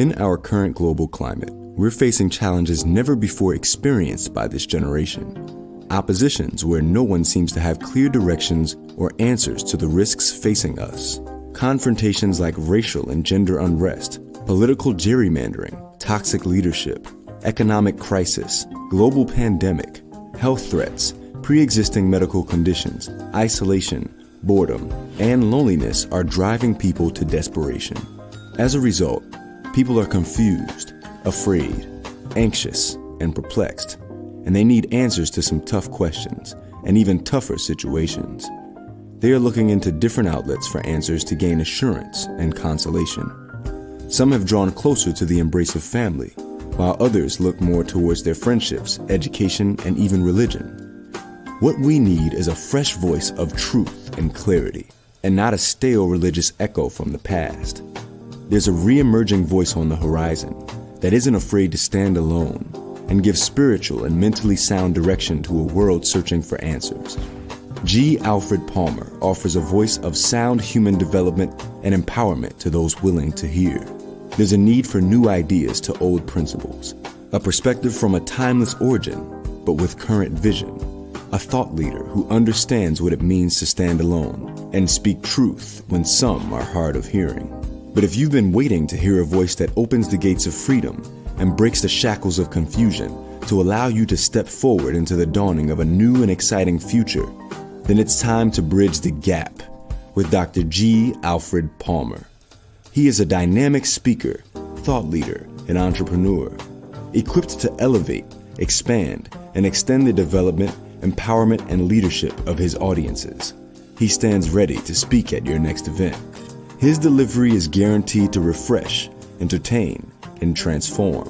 In our current global climate, we're facing challenges never before experienced by this generation. Oppositions where no one seems to have clear directions or answers to the risks facing us. Confrontations like racial and gender unrest, political gerrymandering, toxic leadership, economic crisis, global pandemic, health threats, pre-existing medical conditions, isolation, boredom, and loneliness are driving people to desperation. As a result, people are confused, afraid, anxious, and perplexed, and they need answers to some tough questions and even tougher situations. They are looking into different outlets for answers to gain assurance and consolation. Some have drawn closer to the embrace of family, while others look more towards their friendships, education, and even religion. What we need is a fresh voice of truth and clarity, and not a stale religious echo from the past. There's a re-emerging voice on the horizon that isn't afraid to stand alone and give spiritual and mentally sound direction to a world searching for answers. G. Alfred Palmer offers a voice of sound human development and empowerment to those willing to hear. There's a need for new ideas to old principles, a perspective from a timeless origin, but with current vision, a thought leader who understands what it means to stand alone and speak truth when some are hard of hearing. But if you've been waiting to hear a voice that opens the gates of freedom and breaks the shackles of confusion to allow you to step forward into the dawning of a new and exciting future, then it's time to bridge the gap with Dr. G. Alfred Palmer. He is a dynamic speaker, thought leader, and entrepreneur, equipped to elevate, expand, and extend the development, empowerment, and leadership of his audiences. He stands ready to speak at your next event. His delivery is guaranteed to refresh, entertain, and transform.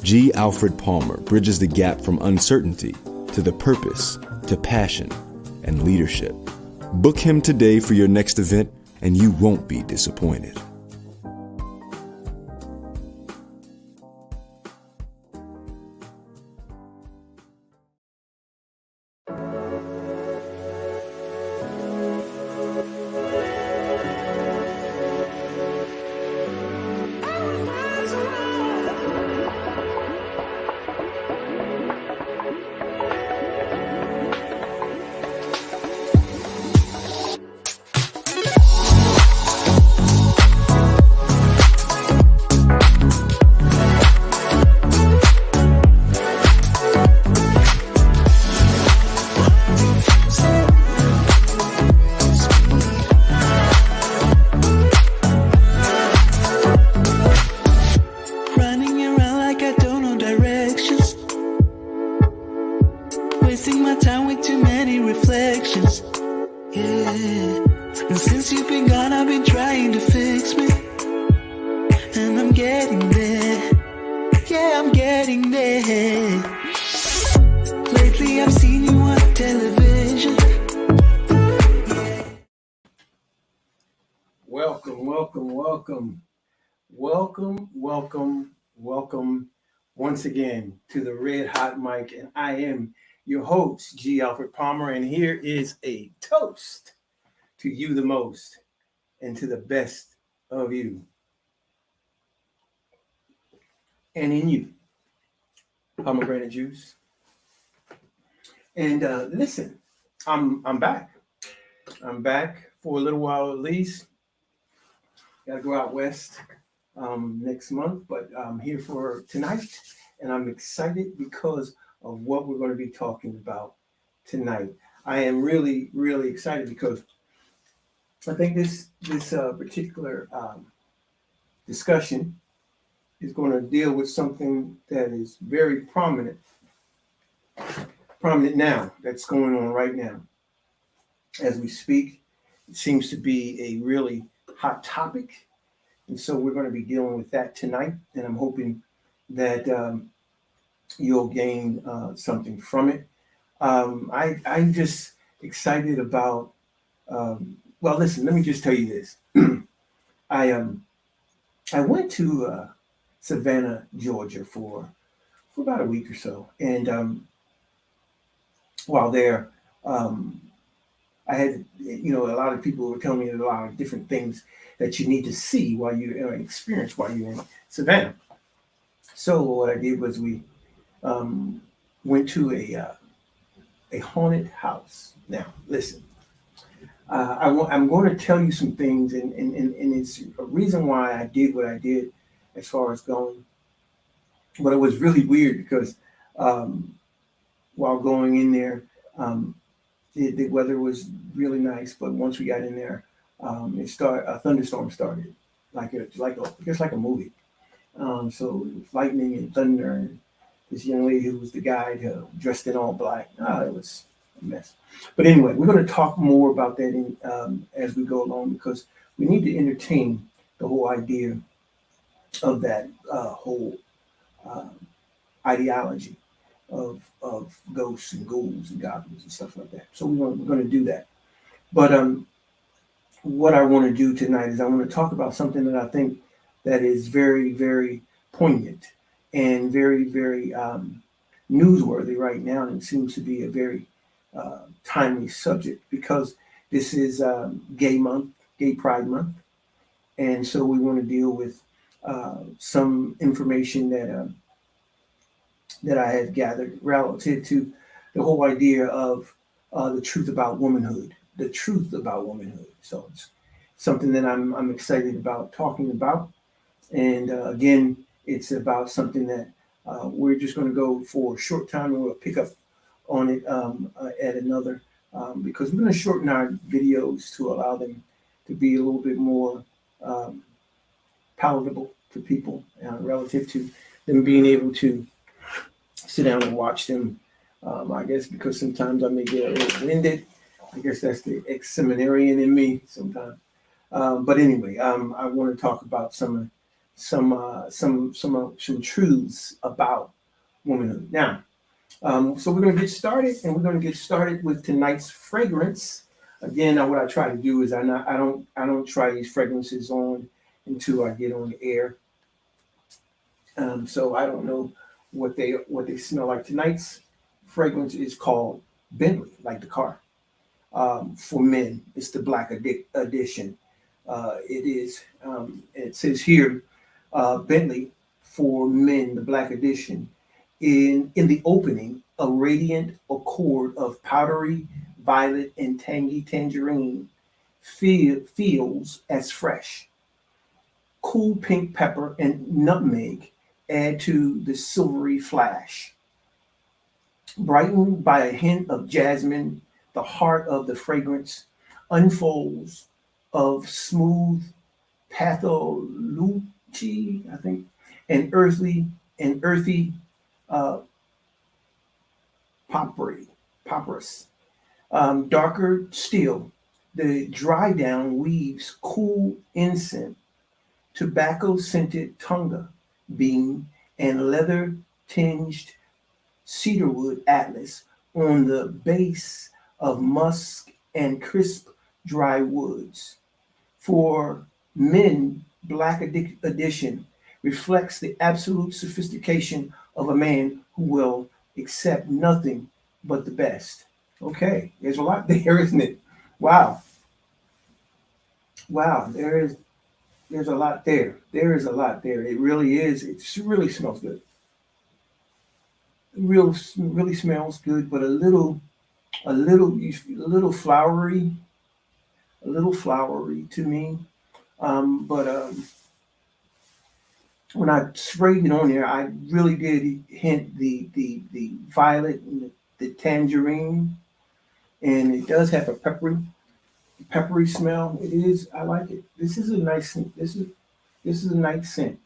G. Alfred Palmer bridges the gap from uncertainty to the purpose, to passion, and leadership. Book him today for your next event, and you won't be disappointed. Wasting my time with too many reflections. Yeah. And since you've been gone, I've been trying to fix me. And I'm getting there. Yeah, I'm getting there. Lately I've seen you on television. Yeah. Welcome once again to the Red Hot Mic, and I am your host, G. Alfred Palmer, and here is a toast to you the most and to the best of you and in you. Pomegranate juice. And listen, I'm back. I'm back for a little while at least. Got to go out west next month, but I'm here for tonight, and I'm excited because of what we're going to be talking about tonight. I am really, really excited because I think this particular discussion is going to deal with something that is very prominent now, that's going on right now. As we speak, it seems to be a really hot topic. And so we're going to be dealing with that tonight. And I'm hoping that you'll gain something from it. I'm just excited about, well, listen, let me just tell you this. I went to Savannah, Georgia for about a week or so. And while there, I I had, a lot of people were telling me a lot of different things that you need to see while you're experience while you're in Savannah. So what I did was we um, went to a haunted house. Now, listen, I'm going to tell you some things, and it's a reason why I did what I did as far as going. But it was really weird because um, while going in there, um, the weather was really nice. But once we got in there, a thunderstorm started, just like a movie. So it was lightning and thunder, and this young lady who was the guide dressed in all black. It was a mess. But anyway, we're going to talk more about that as we go along because we need to entertain the whole idea of that whole uh, ideology of ghosts and ghouls and goblins and stuff like that. So we're going to do that. But what I want to do tonight is I want to talk about something that I think that is very, very poignant and very, very newsworthy right now, and it seems to be a very timely subject because this is Gay Month, Gay Pride Month, and so we want to deal with some information that I have gathered relative to the whole idea of the truth about womanhood, the truth about womanhood. So it's something that I'm excited about talking about. And again, it's about something that we're just going to go for a short time and we'll pick up on it at another because we're going to shorten our videos to allow them to be a little bit more palatable to people relative to them being able to sit down and watch them. I guess because sometimes I may get a little winded. I guess that's the ex-seminarian in me sometimes. But anyway, I want to talk about some truths about womanhood. Now, so we're going to get started, and we're going to get started with tonight's fragrance. Again, what I try to do is I don't try these fragrances on until I get on the air. So I don't know what they smell like. Tonight's fragrance is called Bentley, like the car. For men, it's the Black Edition. It is. It says here, Bentley for men, the Black Edition. In the opening, a radiant accord of powdery violet and tangy tangerine feels as fresh. Cool pink pepper and nutmeg add to the silvery flash. Brightened by a hint of jasmine, the heart of the fragrance unfolds of smooth pathology, I think, and earthy papyrus. Darker still, the dry down weaves cool incense, tobacco scented tonga bean, and leather tinged cedarwood atlas on the base of musk and crisp dry woods. For men, Black Edition reflects the absolute sophistication of a man who will accept nothing but the best. Okay, there's a lot there, isn't it? Wow. There's a lot there. There is a lot there. It really is. It really smells good. Really smells good, but a little flowery, to me. But when I sprayed it on there, I really did hint the violet and the tangerine, and it does have a peppery smell. It is. I like it. This is a nice. This is a nice scent.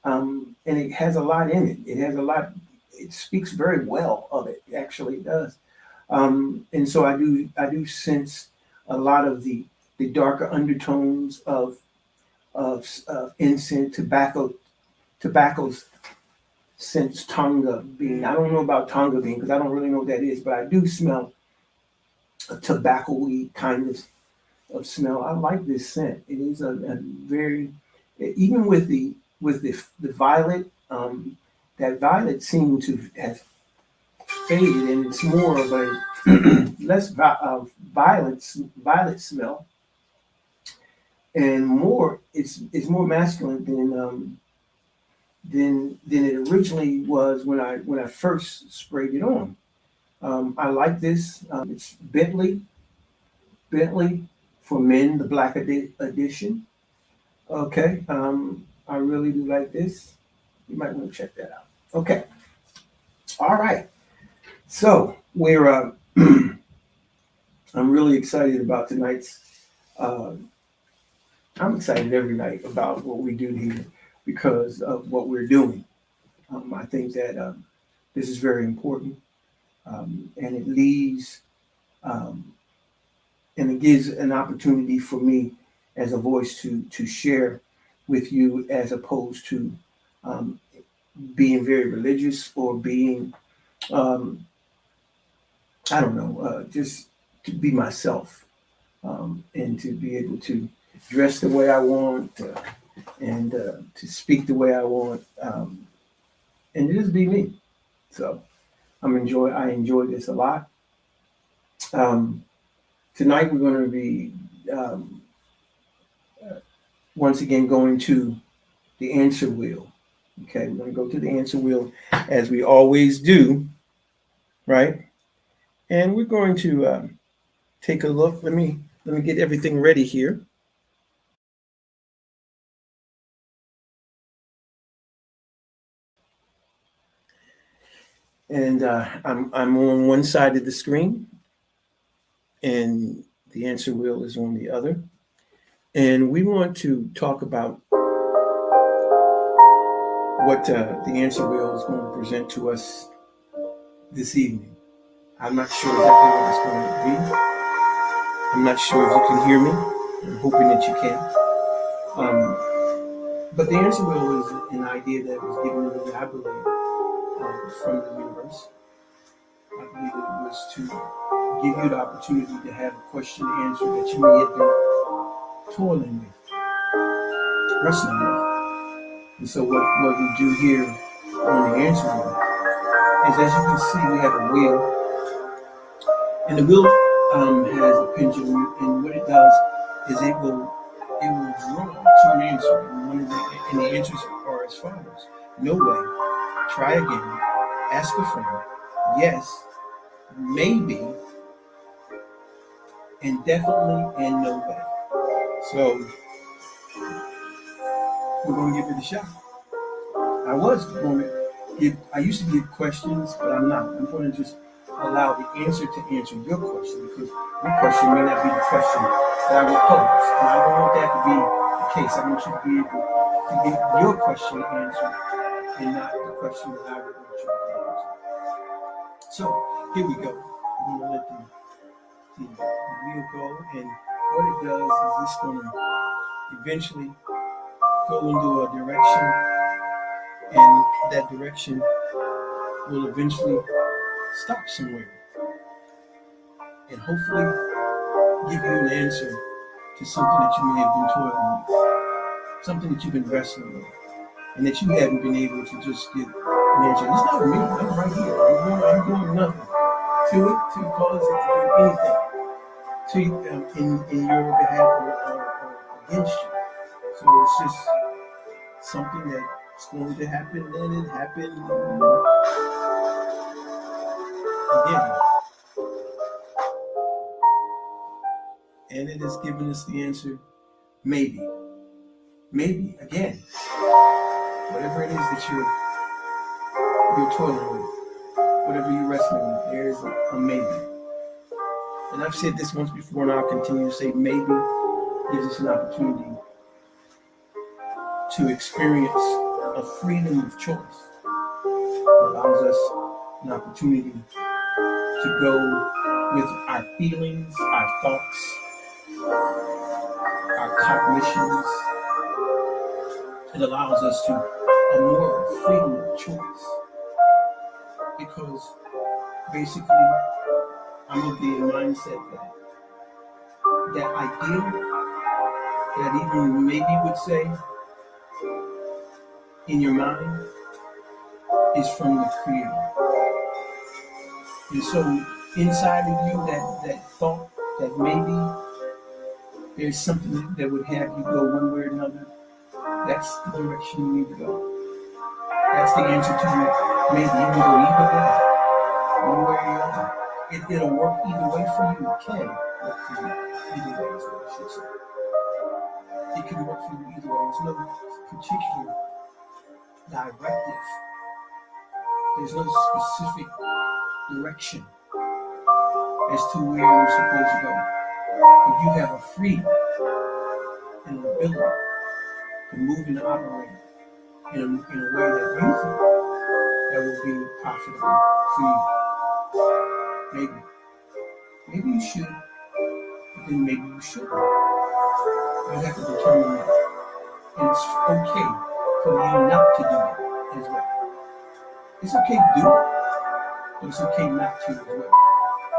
And it has a lot in it. It has a lot. It speaks very well of it. Actually, it does. And so I do sense a lot of the darker undertones of incense, tobacco's sense, tonga bean. I don't know about tonga bean because I don't really know what that is, but I do smell a tobacco-y kind of smell. I like this scent. It is a very, even with the violet, that violet seemed to have faded, and it's more of less violet smell, and more. It's more masculine than it originally was when I first sprayed it on. I like this. It's Bentley for men, the black edition. Okay. I really do like this. You might want to check that out. Okay. All right. So we're. I'm really excited about tonight's. Uh, I'm excited every night about what we do here because of what we're doing. I think that this is very important, and it leaves um, and it gives an opportunity for me as a voice to share with you as opposed to um, being very religious or being um, I don't know, just to be myself and to be able to dress the way I want and to speak the way I want and just be me. So I enjoy this a lot. Um, Tonight we're going to be um, once again going to the answer wheel. Okay, we're going to go to the answer wheel as we always do, right? And we're going to take a look. Let me get everything ready here. And I'm on one side of the screen, and the answer wheel is on the other. And we want to talk about what the answer wheel is going to present to us this evening. I'm not sure exactly what it's going to be. I'm not sure if you can hear me. I'm hoping that you can. But the answer wheel is an idea that was given to me, I believe, from the universe. I believe it was to give you the opportunity to have a question and answer that you may have been toiling with, wrestling with. And so what we do here on the answer wheel is, as you can see, we have a wheel. And the wheel has a pendulum, and what it does is it will draw to an answer. And the answers are as follows: no way, try again, ask a friend, yes, maybe, and definitely, and no way. So we're going to give it a shot. I used to give questions, but I'm not. I'm going to just allow the answer to answer your question, because your question may not be the question that I will pose. And I don't want that to be the case. I want you to be able to get your question answered and not the question that I would want you to answer. So here we go. I'm going to let the wheel go, and what it does is it's going to eventually go into a direction, and that direction will eventually stop somewhere and hopefully give you an answer to something that you may have been toiling with, something that you've been wrestling with, and that you haven't been able to just get an answer. It's not me. I'm right here. I'm doing nothing to it to cause it to do anything to in your behalf or against you. So it's just something that's going to happen, and it happened again. And it has given us the answer, maybe. Maybe, again. Whatever it is that you're toiling with, whatever you're wrestling with, there's a maybe. And I've said this once before, and I'll continue to say maybe gives us an opportunity to experience a freedom of choice. It allows us an opportunity to go with our feelings, our thoughts, our cognitions. It allows us to a more freedom of choice, because basically I'm of the mindset that idea that even maybe would say in your mind is from the Creator. And so inside of you that thought that maybe there's something that would have you go one way or another, that's the direction you need to go. That's the answer to you. Maybe you can go either way, one way or the other. It'll work either way for you. It can work for you either way, is what I should say. It can work for you either way. There's no particular directive. There's no specific direction as to where you're supposed to go. But you have a freedom and an ability to move and operate in a way that you think that will be profitable for you. Maybe you should, but then maybe you shouldn't. You have to determine that. And it's okay for you not to do it as well. It's okay to do it, but it's okay not to as well.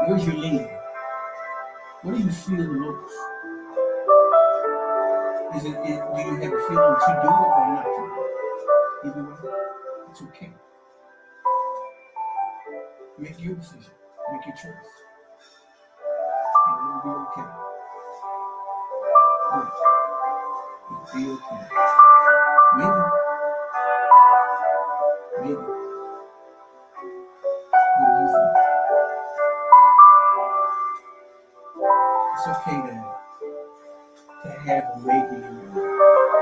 Where's your lean? What do you feel the most? Do you have a feeling to do it or not to do it? Either way, it's okay. Make your decision. Make your choice. And it'll be okay. Good. It'll be okay. Maybe. What do you think? It's okay to have a maybe in your life.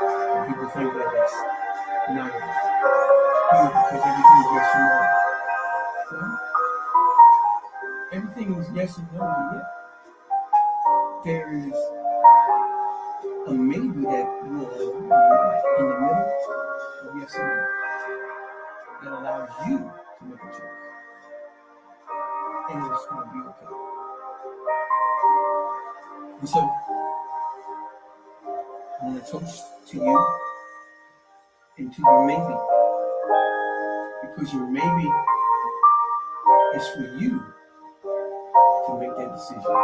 And people think that it's not good because everything is yes or no. Well, everything is yes and no, but yet there is a maybe that will allow you in the middle of yes and no. That allows you to make a choice. And it's going to be okay. And so, I'm going to toast to you and to your maybe. Because your maybe is for you to make that decision.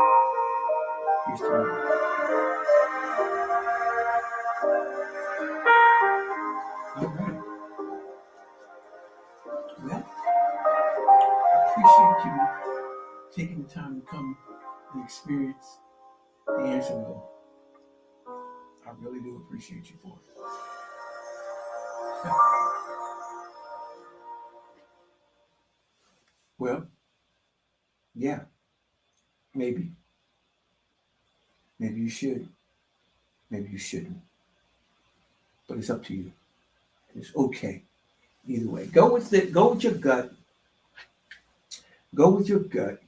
Here's to you. All right. Well, I appreciate you taking the time to come and experience the answer wheel. I really do appreciate you for it. Well, yeah, maybe. Maybe you should. Maybe you shouldn't. But it's up to you. And it's okay. Either way. Go with your gut. Go with your gut.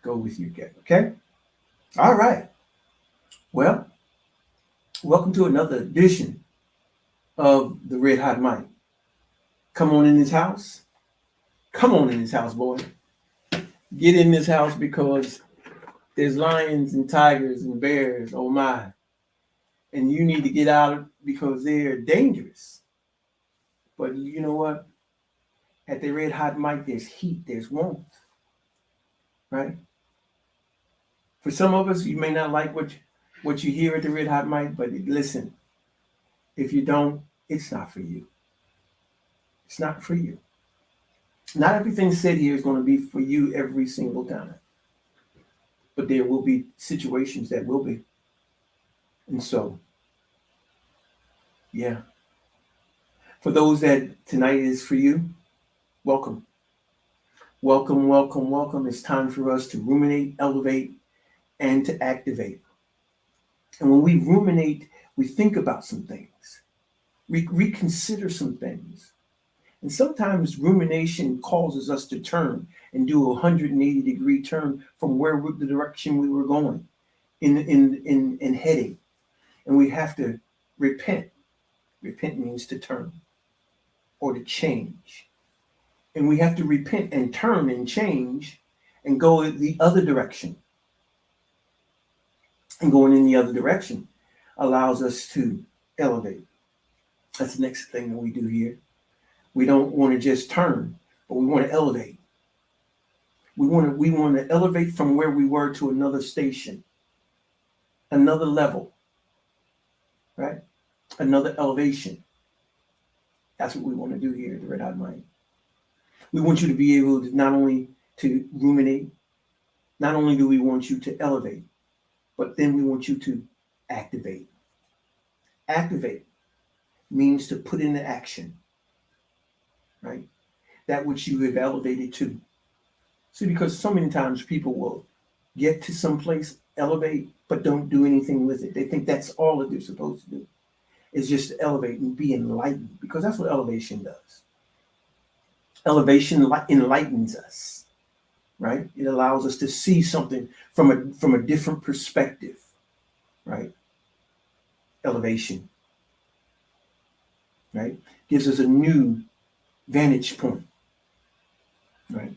Go with your gut. Okay? All right. Well, welcome to another edition of the Red Hot Mic. Come on in this house. Come on in this house, boy. Get in this house because there's lions and tigers and bears. Oh my. And you need to get out because they're dangerous. But you know what? At the Red Hot Mic, there's heat, there's warmth. Right? For some of us, you may not like what you hear at the Red Hot Mic, but listen, if you don't, it's not for you. It's not for you. Not everything said here is going to be for you every single time. But there will be situations that will be. And so, yeah. For those that tonight is for you, welcome. Welcome, welcome, welcome. It's time for us to ruminate, elevate, and to activate. And when we ruminate, we think about some things. We reconsider some things. And sometimes rumination causes us to turn and do a 180-degree turn from the direction we were going in heading. And we have to repent. Repent means to turn or to change. And we have to repent and turn and change and go the other direction. And going in the other direction allows us to elevate. That's the next thing that we do here. We don't want to just turn, but we want to elevate. We want to elevate from where we were to another station, another level, right? Another elevation. That's what we want to do here at the Red Hot Mic. We want you to be able to not only to ruminate. Not only do we want you to elevate, but then we want you to activate. Activate means to put into action, right? That which you have elevated to. See, because so many times people will get to some place, elevate, but don't do anything with it. They think that's all that they're supposed to do, is just to elevate and be enlightened, because that's what elevation does. Elevation enlightens us, right? It allows us to see something from a different perspective, right? Elevation, right? Gives us a new vantage point, right?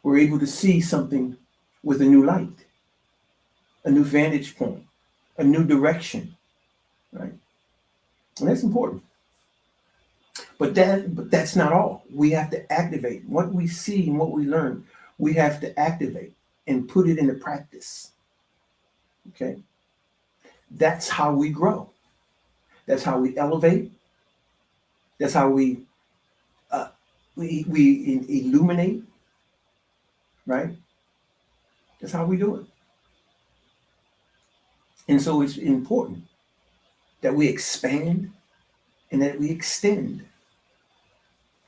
We're able to see something with a new light, a new vantage point, a new direction, right? And that's important. But that's not all. We have to activate what we see and what we learn. We have to activate and put it into practice. Okay? That's how we grow. That's how we elevate. That's how we illuminate, right? That's how we do it. And so it's important that we expand and that we extend.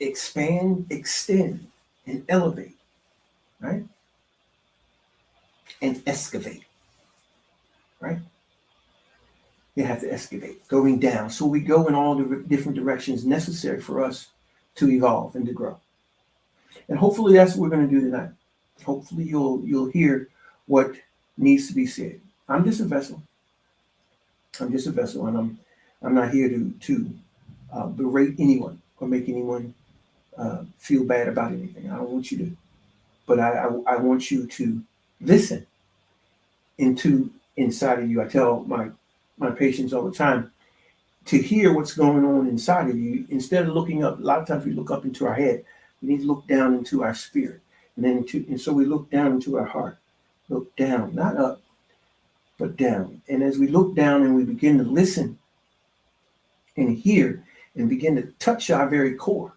Expand, extend, and elevate, right? And excavate, right? You have to excavate, going down. So we go in all the different directions necessary for us to evolve and to grow. And hopefully that's what we're going to do tonight. Hopefully you'll hear what needs to be said. I'm just a vessel. I'm just a vessel, and I'm not here to berate anyone or make anyone feel bad about anything. I don't want you to, but I want you to listen inside of you. I tell my patients all the time to hear what's going on inside of you instead of looking up. A lot of times we look up into our head. We need to look down into our spirit, and so we look down into our heart. Look down, not up, but down. And as we look down and we begin to listen and hear and begin to touch our very core,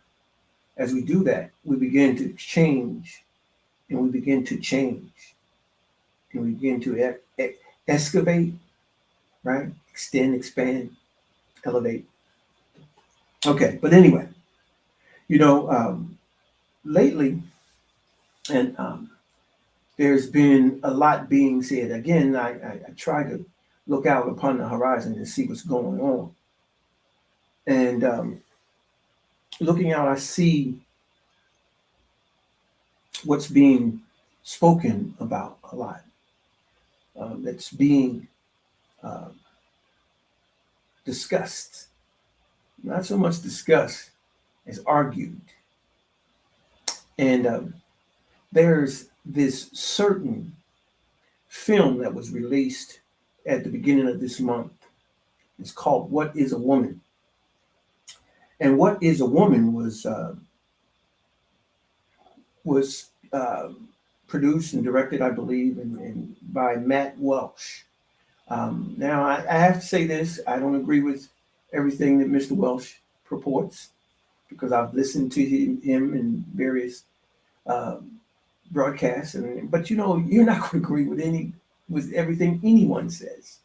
as we do that, we begin to change, and we begin to change, and we begin to excavate, right? Extend, expand, elevate. Okay, but anyway, lately, and there's been a lot being said. Again, I try to look out upon the horizon and see what's going on. And looking out, I see what's being spoken about a lot. That's being discussed. Not so much discussed as argued. And there's this certain film that was released at the beginning of this month. It's called What is a Woman? And What is a Woman was produced and directed, I believe, and by Matt Welsh. Now, I have to say this. I don't agree with everything that Mr. Welsh purports, because I've listened to him in various broadcasts. But you're not going to agree with everything anyone says.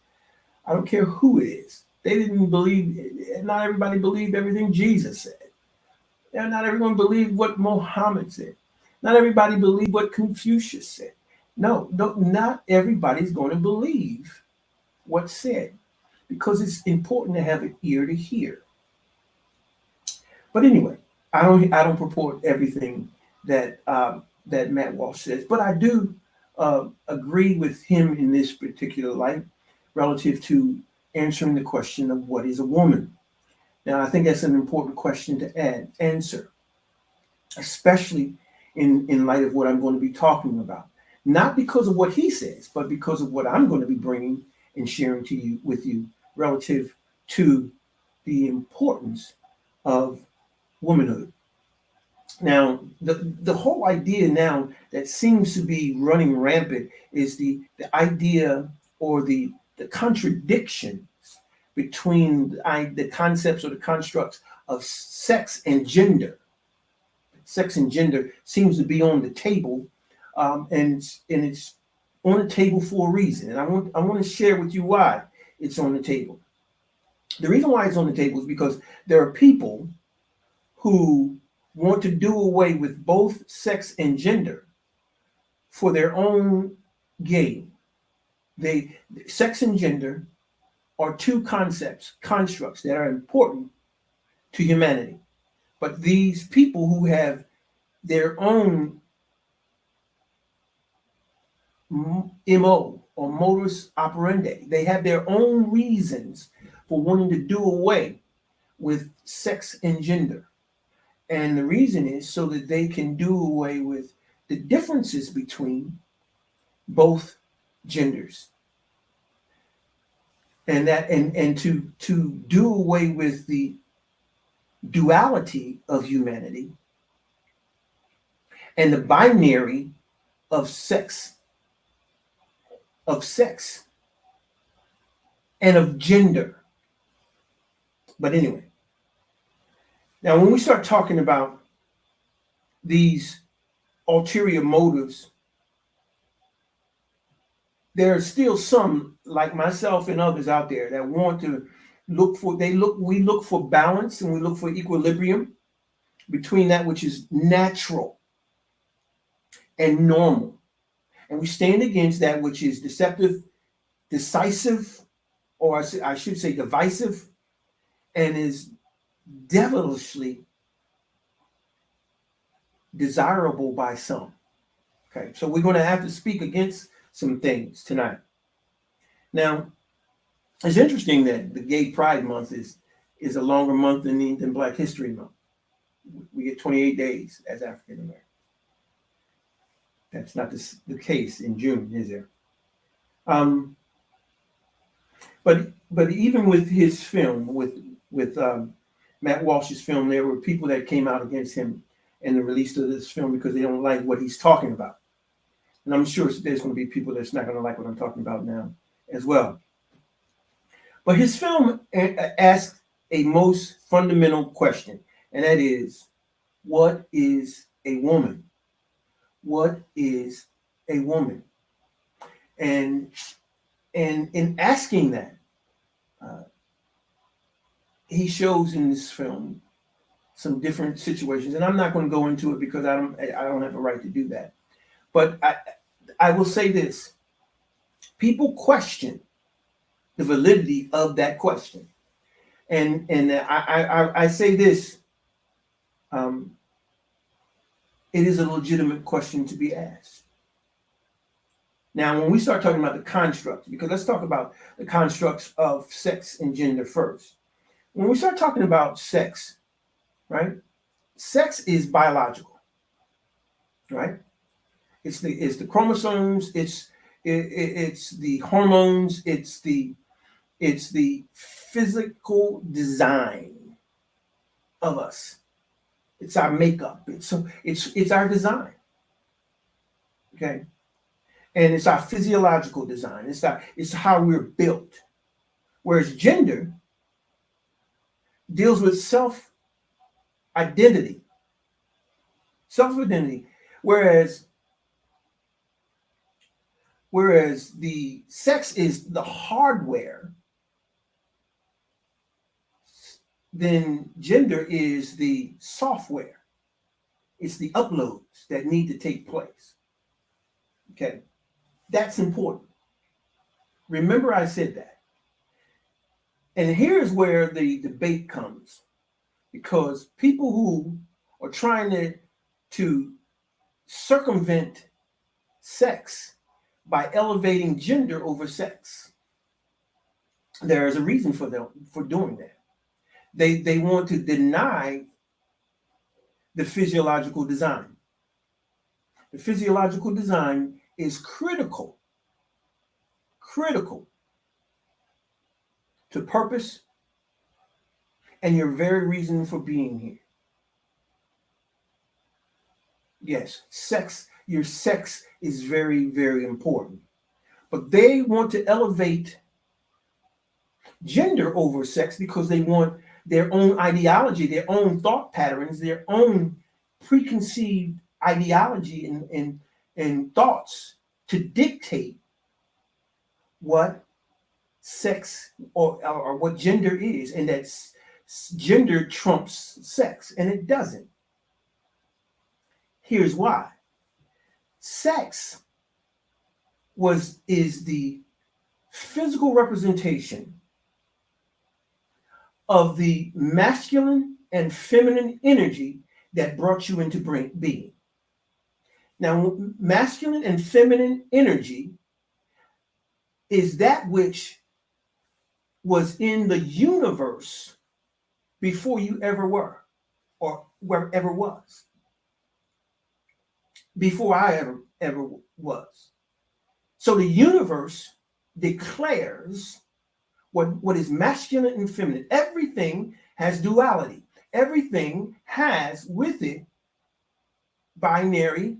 I don't care who it is. They didn't believe. Not everybody believed everything Jesus said. Not everyone believed what Muhammad said. Not everybody believed what Confucius said. No, not everybody's going to believe what's said, because it's important to have an ear to hear. But anyway, I don't purport everything that Matt Walsh says, but I do agree with him in this particular light relative to answering the question of what is a woman. Now, I think that's an important question to answer, especially in light of what I'm going to be talking about. Not because of what he says, but because of what I'm going to be bringing and sharing with you relative to the importance of womanhood. Now, the whole idea now that seems to be running rampant is the idea or the contradictions between the concepts or the constructs of sex and gender. Sex and gender seems to be on the table and it's on the table for a reason. And I want to share with you why it's on the table. The reason why it's on the table is because there are people who want to do away with both sex and gender for their own gain. Sex and gender are two constructs that are important to humanity. But these people who have their own MO or modus operandi, they have their own reasons for wanting to do away with sex and gender. And the reason is so that they can do away with the differences between both genders. And to do away with the duality of humanity and the binary of sex and of gender. But anyway, now when we start talking about these ulterior motives, there are still some, like myself and others out there, that want to we look for balance, and we look for equilibrium between that which is natural and normal. And we stand against that which is deceptive, decisive, or I should say divisive, and is devilishly desirable by some. Okay, so we're going to have to speak against some things tonight. Now, it's interesting that the Gay Pride Month is a longer month than Black History Month. We get 28 days as African Americans. That's not the case in June, is there? But even with his film, with Matt Walsh's film, there were people that came out against him and the release of this film because they don't like what he's talking about. And I'm sure there's going to be people that's not going to like what I'm talking about now as well. But his film asks a most fundamental question, and that is, what is a woman? What is a woman? And in asking that, he shows in this film some different situations, and I'm not going to go into it because I don't have a right to do that. But I will say this: people question the validity of that question, and I say this: it is a legitimate question to be asked. Now, when we start talking about the constructs, because let's talk about the constructs of sex and gender first. When we start talking about sex, right? Sex is biological, right? It's the chromosomes, it's the hormones, it's the physical design of us. It's our makeup. It's our design. Okay. And it's our physiological design. It's how we're built. Whereas gender deals with self-identity. Self-identity. Whereas the sex is the hardware, then gender is the software. It's the uploads that need to take place. Okay. That's important. Remember I said that. And here's where the debate comes, because people who are trying to circumvent sex by elevating gender over sex, there is a reason for them for doing that. They want to deny the physiological design. The physiological design is critical to purpose and your very reason for being here. Yes, your sex is very, very important. But they want to elevate gender over sex because they want their own ideology, their own thought patterns, their own preconceived ideology and thoughts to dictate what sex or what gender is, and that gender trumps sex, and it doesn't. Here's why. Sex is the physical representation of the masculine and feminine energy that brought you into being. Now, masculine and feminine energy is that which was in the universe before you ever were, or wherever was. Before I ever was. So the universe declares what is masculine and feminine. Everything has duality. Everything has with it binary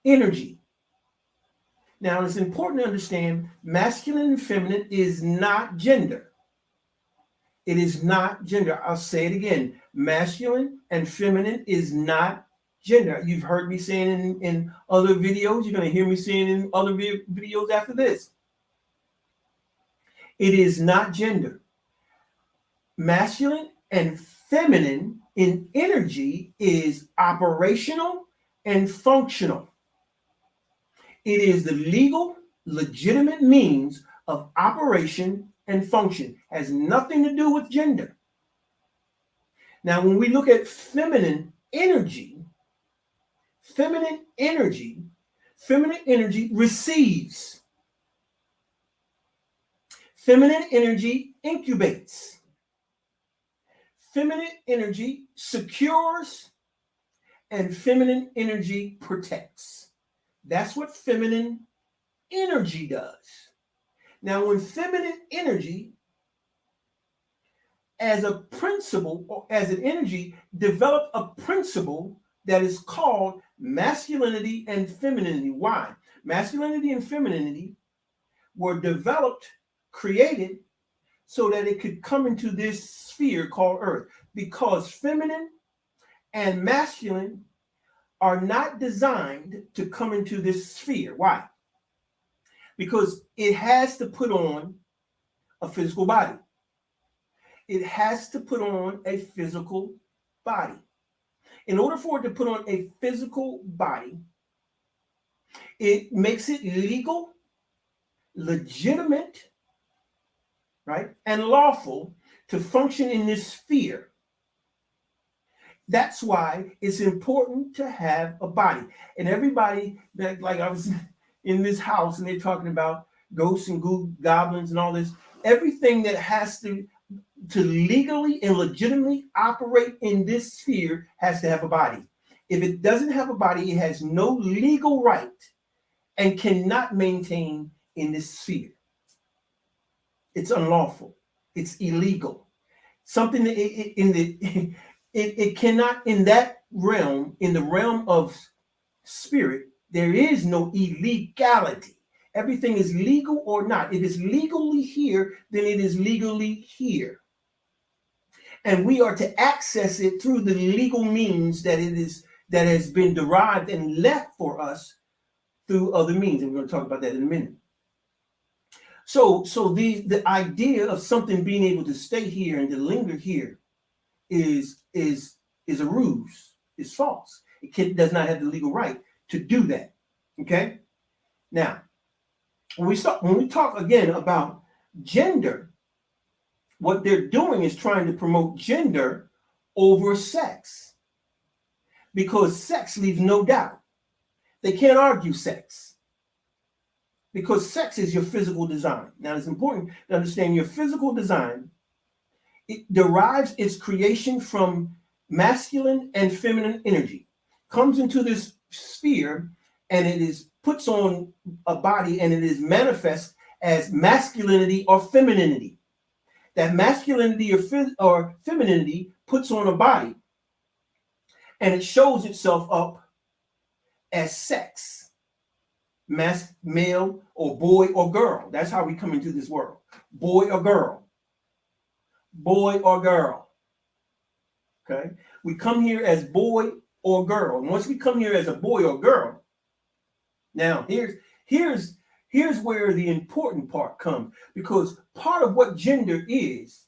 energy. Now, it's important to understand masculine and feminine is not gender. It is not gender. I'll say it again. Masculine and feminine is not gender. You've heard me saying in other videos. You're going to hear me saying in other videos after this. It is not gender. Masculine and feminine in energy is operational and functional. It is the legal, legitimate means of operation and function. Has nothing to do with gender. Now, when we look at feminine energy receives. Feminine energy incubates. Feminine energy secures, and feminine energy protects. That's what feminine energy does. Now, when feminine energy as a principle or as an energy developed a principle that is called masculinity and femininity. Why? Masculinity and femininity were developed, created, so that it could come into this sphere called Earth. Because feminine and masculine are not designed to come into this sphere. Why? Because it has to put on a physical body. It has to put on a physical body. In order for it to put on a physical body, it makes it legal, legitimate, right, and lawful to function in this sphere. That's why it's important to have a body. And everybody, like I was in this house and they're talking about ghosts and goblins and all this, everything that has to legally and legitimately operate in this sphere has to have a body. If it doesn't have a body, it has no legal right and cannot maintain in this sphere. It's unlawful. It's illegal. Something that it cannot, in that realm, in the realm of spirit, there is no illegality. Everything is legal or not. If it's legally here, then it is legally here. And we are to access it through the legal means that has been derived and left for us through other means. And we're going to talk about that in a minute. So the idea of something being able to stay here and to linger here is a ruse. It's false. It does not have the legal right to do that. Okay? Now, when we talk again about gender, what they're doing is trying to promote gender over sex, because sex leaves no doubt. They can't argue sex, because sex is your physical design. Now, it's important to understand your physical design. It derives its creation from masculine and feminine energy, comes into this sphere, and it puts on a body, and it is manifest as masculinity or femininity. That masculinity or femininity puts on a body, and it shows itself up as sex, male or boy or girl. That's how we come into this world. Boy or girl. Boy or girl. Okay? We come here as boy or girl. And once we come here as a boy or girl, now here's where the important part comes, because part of what gender is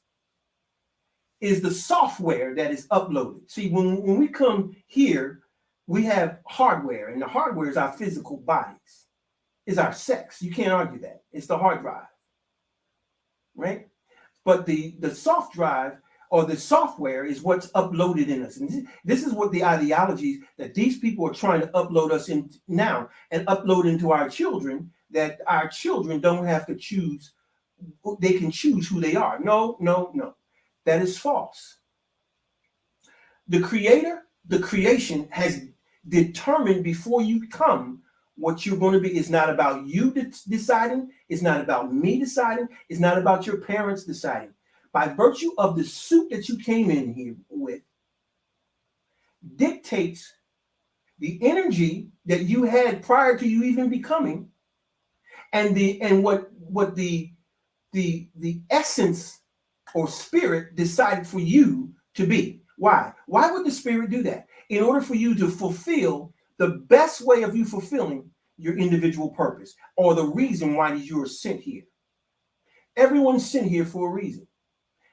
the software that is uploaded. See, when we come here, we have hardware, and the hardware is our physical bodies, is our sex. You can't argue that. It's the hard drive, right? But the soft drive or the software is what's uploaded in us. And this is what the ideologies that these people are trying to upload us in now and upload into our children, that our children don't have to choose. They can choose who they are. No. That is false. The creator, the creation has determined before you come what you're going to be. It's not about you deciding. It's not about me deciding. It's not about your parents deciding. By virtue of the suit that you came in here with, dictates the energy that you had prior to you even becoming, and what the essence or spirit decided for you to be. Why? Why would the spirit do that? In order for you to fulfill the best way of you fulfilling your individual purpose, or the reason why you are sent here. Everyone's sent here for a reason.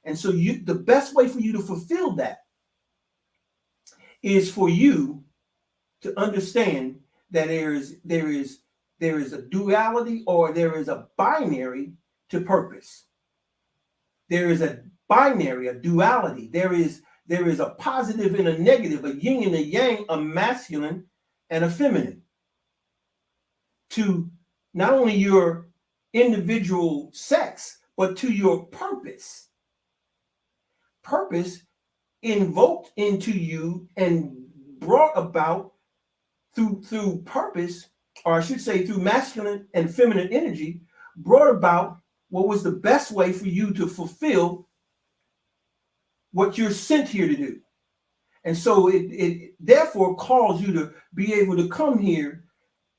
And so the best way for you to fulfill that is for you to understand that there is a duality, or there is a binary to purpose. There is a binary, a duality. There is a positive and a negative, a yin and a yang, a masculine and a feminine, to not only your individual sex, but to your purpose. Purpose invoked into you and brought about through purpose, or I should say through masculine and feminine energy, brought about what was the best way for you to fulfill what you're sent here to do. And so it therefore calls you to be able to come here.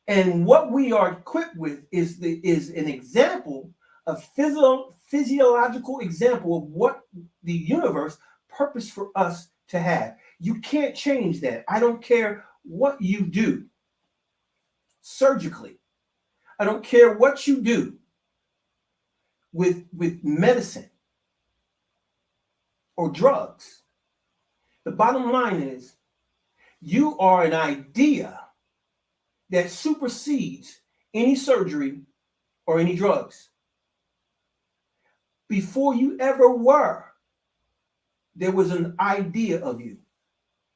And what we are equipped with is an example, a physiological example of what the universe purposed for us to have. You can't change that. I don't care what you do surgically. I don't care what you do with medicine or drugs. The bottom line is, you are an idea that supersedes any surgery or any drugs. Before you ever were, there was an idea of you.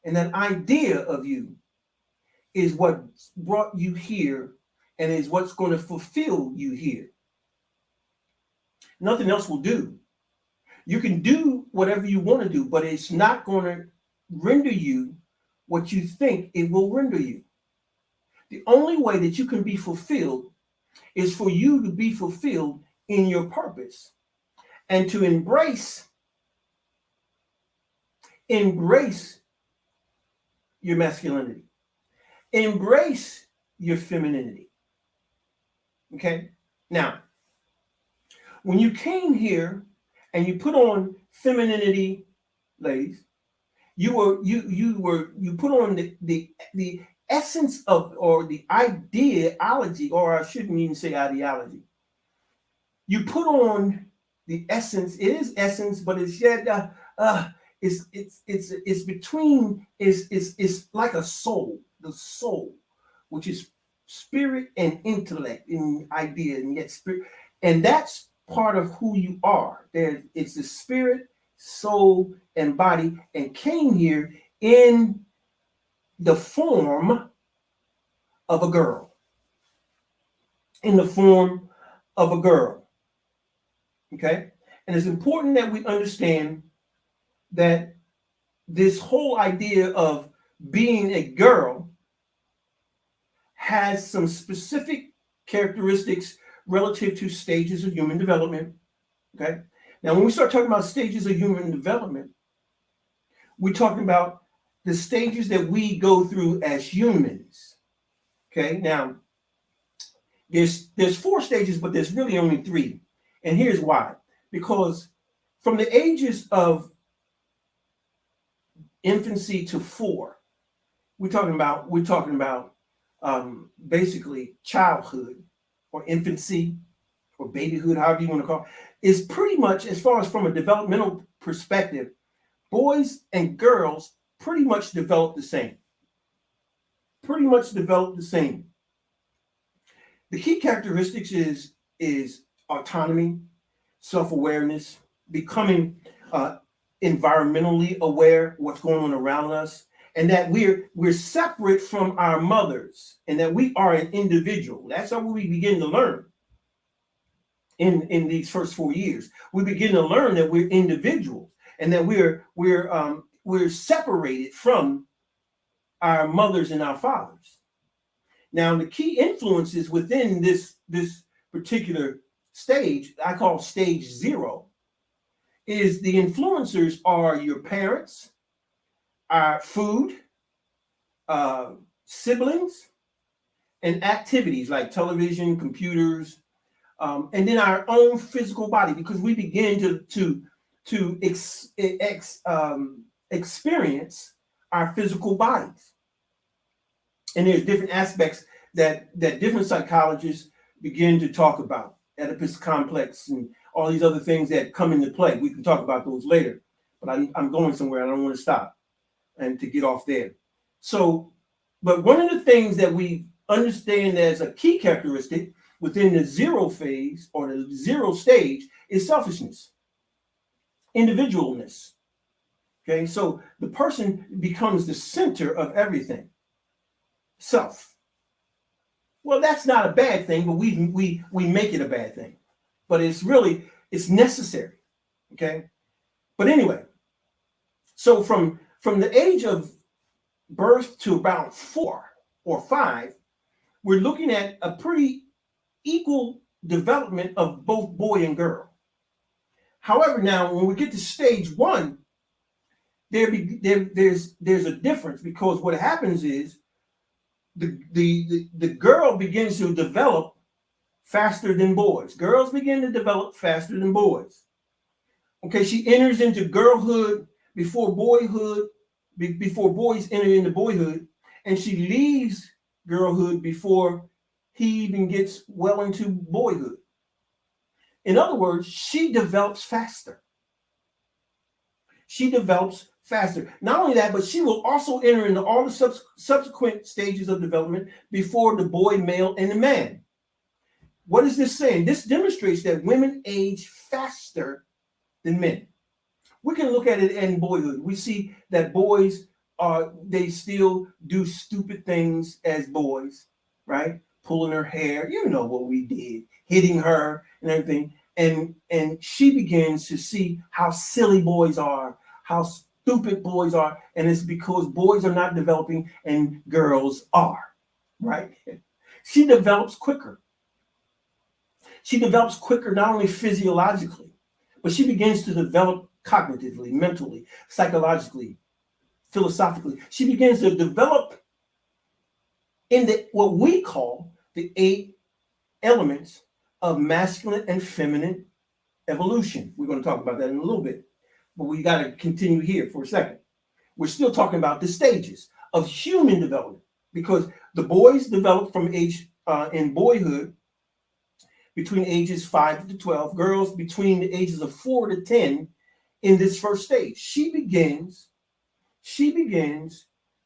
And that idea of you is what brought you here, and is what's going to fulfill you here. Nothing else will do. You can do whatever you want to do, but it's not going to render you what you think it will render you. The only way that you can be fulfilled is for you to be fulfilled in your purpose, and to embrace your masculinity, embrace your femininity. Okay? Now, when you came here and you put on femininity, ladies, you put on the essence of, or the ideology, or I shouldn't even say ideology. You put on the essence. It is essence, but it's yet it's between, it's like a soul, the soul, which is spirit and intellect and idea, and yet spirit, and that's part of who you are. It's the spirit, soul, and body, and came here in the form of a girl. In the form of a girl. Okay? And it's important that we understand that this whole idea of being a girl has some specific characteristics relative to stages of human development. Okay? Now, when we start talking about stages of human development, we're talking about the stages that we go through as humans. Okay? Now, there's 4 stages, but there's really only 3. And here's why. Because from the ages of infancy to 4, we're talking about basically childhood or infancy or babyhood, however you want to call it, is pretty much, as far as from a developmental perspective, boys and girls pretty much develop the same. Pretty much develop the same. The key characteristics is autonomy, self-awareness, becoming environmentally aware what's going on around us, and that we're separate from our mothers, and that we are an individual. That's how we begin to learn in these first 4 years. We begin to learn that we're individuals and that we're separated from our mothers and our fathers. Now, the key influences within this particular stage, I call stage 0, is the influencers are your parents, our food, siblings, and activities like television, computers, and then our own physical body, because we begin to experience our physical bodies. And there's different aspects that different psychologists begin to talk about, Oedipus complex and all these other things that come into play. We can talk about those later, but I'm going somewhere. I don't want to stop and to get off there. So, but one of the things that we understand as a key characteristic within the 0 phase or the 0 stage is selfishness, individualness. Okay, so the person becomes the center of everything. Self. Well, that's not a bad thing, but we make it a bad thing. But it's necessary. Okay. But anyway, so from the age of birth to about 4 or 5, we're looking at a pretty equal development of both boy and girl. However, now when we get to stage 1, there's a difference, because what happens is the girl begins to develop faster than boys. Girls begin to develop faster than boys. Okay, she enters into girlhood before boyhood, before boys enter into boyhood, and she leaves girlhood before he even gets well into boyhood. In other words, she develops faster. She develops faster. Not only that, but she will also enter into all the subsequent stages of development before the boy, male, and the man. What is this saying? This demonstrates that women age faster than men. We can look at it in boyhood. We see that boys they still do stupid things as boys, right? Pulling her hair, you know what we did, hitting her and everything. And she begins to see how silly boys are, how stupid boys are, and it's because boys are not developing and girls are, right? She develops quicker. She develops quicker not only physiologically, but she begins to develop cognitively, mentally, psychologically, philosophically. She begins to develop in what we call the 8 elements of masculine and feminine evolution. We're going to talk about that in a little bit, but we got to continue here for a second. We're still talking about the stages of human development, because the boys develop from age in boyhood between ages 5 to 12, girls between the ages of 4 to 10 in this first stage. She begins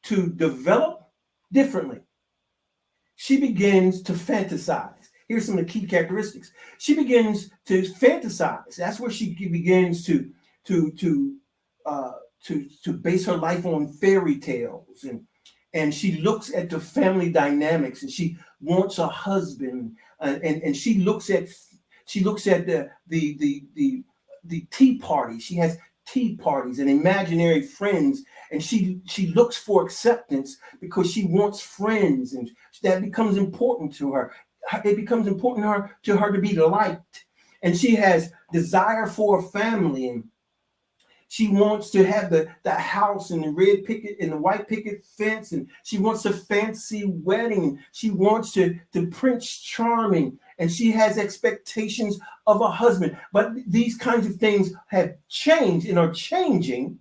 to develop differently. She begins to fantasize. Here's some of the key characteristics. She begins to fantasize. That's where she begins to base her life on fairy tales, and she looks at the family dynamics, and she wants a husband, and she looks at the tea party. She has tea parties and imaginary friends, and she looks for acceptance because she wants friends, and that becomes important to her. It becomes important to her to be liked, and she has desire for a family, and she wants to have the house and the red picket and the white picket fence, and she wants a fancy wedding. She wants to Prince Charming, and she has expectations of a husband. But these kinds of things have changed and are changing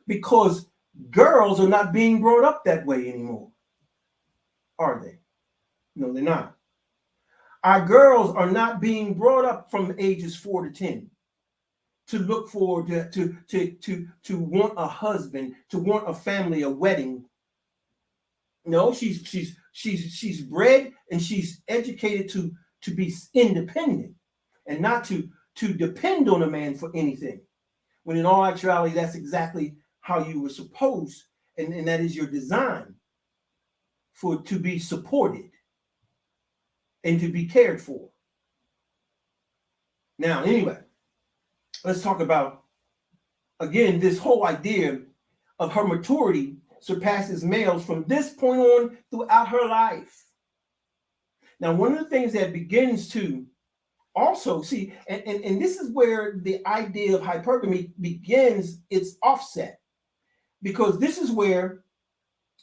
because Girls are not being brought up that way anymore, are they? No, they're not. Our girls are not being brought up from ages 4 to 10 to look forward to want a husband, to want a family, a wedding. No, she's bred and she's educated to be independent and not to depend on a man for anything. When in all actuality, that's exactly how you were supposed, and that is your design to be supported and to be cared for. Now, anyway, let's talk about, again, this whole idea of her maturity surpasses males from this point on throughout her life. Now, one of the things that begins to also see, and this is where the idea of hypergamy begins its offset, because this is where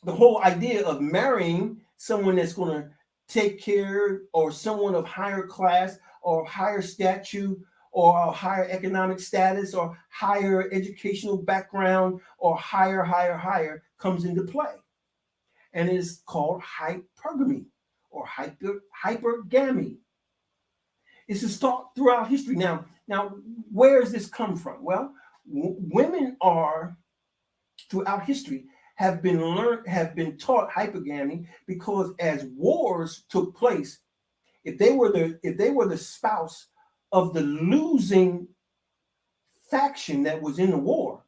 the whole idea of marrying someone that's going to take care, or someone of higher class or higher stature or higher economic status or higher educational background or higher comes into play, and is called hypergamy or hypergamy. It's just taught throughout history. Now, where does this come from? Well, women are throughout history have been taught hypergamy, because as wars took place, if they were the spouse of the losing faction that was in the war,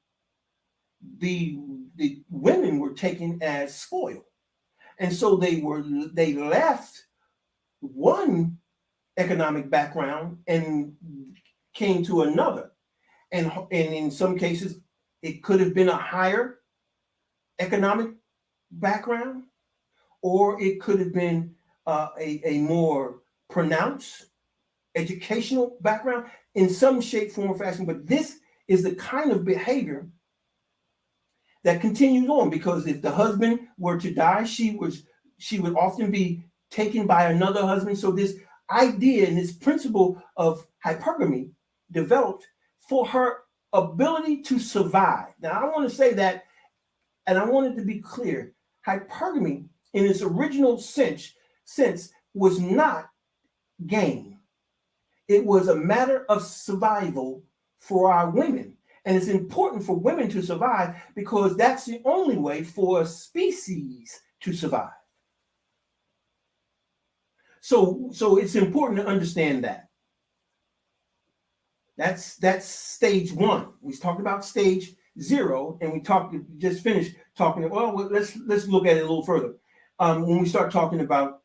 the women were taken as spoil, and so they left one economic background and came to another, and in some cases it could have been a higher economic background, or it could have been a more pronounced educational background in some shape, form, or fashion. But this is the kind of behavior that continues on, because if the husband were to die, she would often be taken by another husband. So this idea and this principle of hypergamy developed for her ability to survive. Now, I want to say that, and I want it to be clear, hypergamy in its original sense was not gain. It was a matter of survival for our women. And it's important for women to survive, because that's the only way for a species to survive. So it's important to understand that. That's stage one. We talked about stage 0, and we just finished talking. Well, let's look at it a little further. When we start talking about,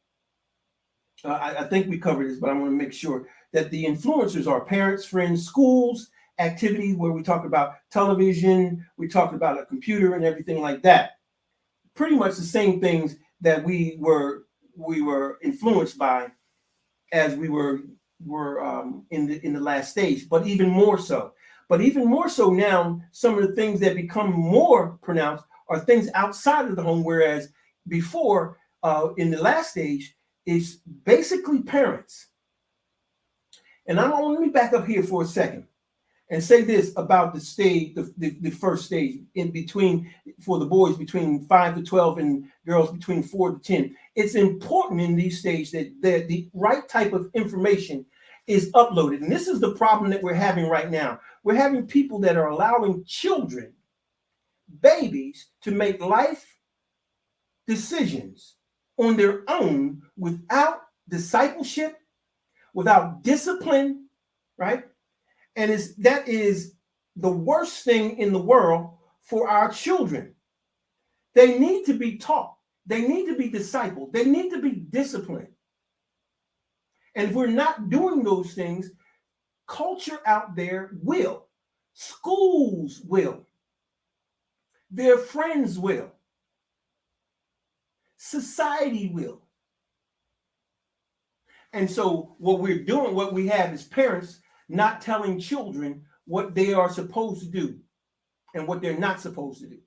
I think we covered this, but I want to make sure that the influencers are parents, friends, schools, activities, where we talk about television, we talked about a computer and everything like that. Pretty much the same things that we were influenced by as we were in the last stage, but even more so. But even more so now, some of the things that become more pronounced are things outside of the home, whereas before, in the last stage, it's basically parents. And let me back up here for a second and say this about the stage, the first stage, in between, for the boys between 5 to 12 and girls between 4 to 10. It's important in these stages that the right type of information is uploaded. And this is the problem that we're having right now. We're having people that are allowing children, babies, to make life decisions on their own without discipleship, without discipline, right? And that is the worst thing in the world for our children. They need to be taught. They need to be discipled. They need to be disciplined. And if we're not doing those things, culture out there will. Schools will. Their friends will. Society will. And so what we're doing, what we have is parents not telling children what they are supposed to do and what they're not supposed to do.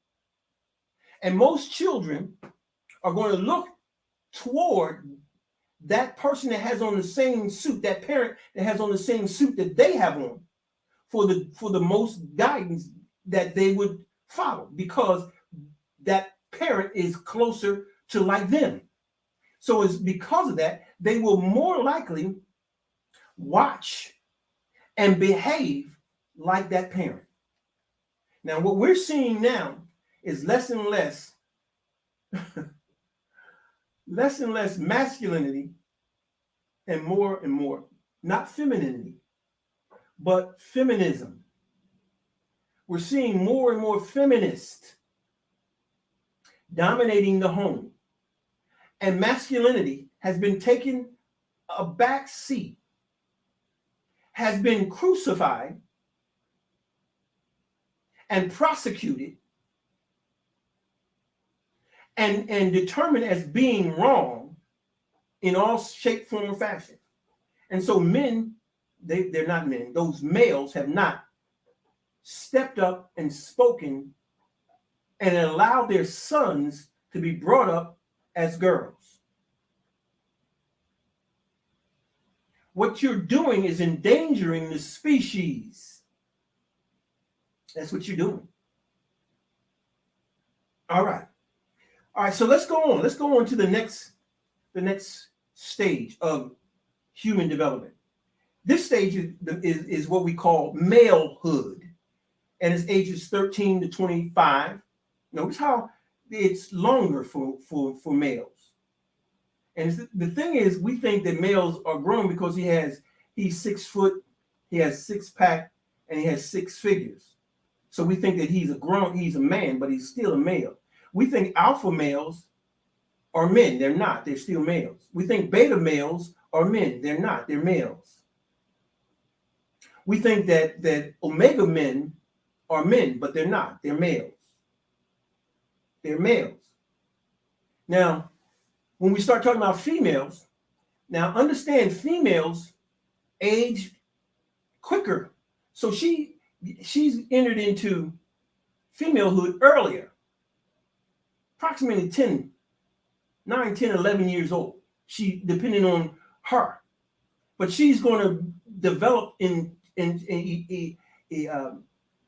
And most children are going to look toward that person that has on the same suit, that parent that has on the same suit that they have on, for the most guidance that they would follow, because that parent is closer to like them. So it's because of that, they will more likely watch and behave like that parent. Now, what we're seeing now is less and less masculinity and more, not femininity, but feminism. We're seeing more and more feminists dominating the home. And masculinity has been taken a back seat, has been crucified and prosecuted and determined as being wrong in all shape, form, or fashion. And so men, they're not men. Those males have not stepped up and spoken and allowed their sons to be brought up as girls. What you're doing is endangering the species. That's what you're doing. All right. So let's go on. Let's go on to the next stage of human development. This stage is what we call malehood, and it's ages 13 to 25. Notice how it's longer for males. And the thing is, we think that males are grown because he's 6 foot, he has 6-pack, and he has 6 figures. So we think that he's a man, but he's still a male. We think alpha males are men. They're not. They're still males. We think beta males are men. They're not. They're males. We think that omega men are men, but they're not. They're males. They're males. Now, when we start talking about females, now understand females age quicker. So she's entered into femalehood earlier, approximately 9, 10, 11 years old. She, depending on her, but she's going to develop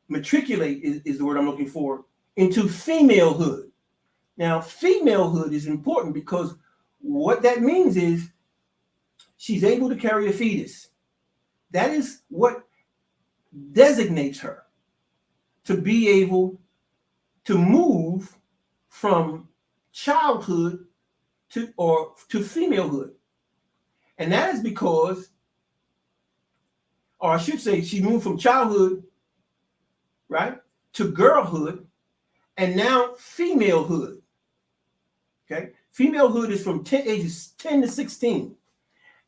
matriculate is the word I'm looking for, into femalehood. Now, femalehood is important because what that means is she's able to carry a fetus. That is what designates her to be able to move from childhood to femalehood. And that is because, or I should say, she moved from childhood, right, to girlhood, and now femalehood. Okay, femalehood is from ages 10 to 16.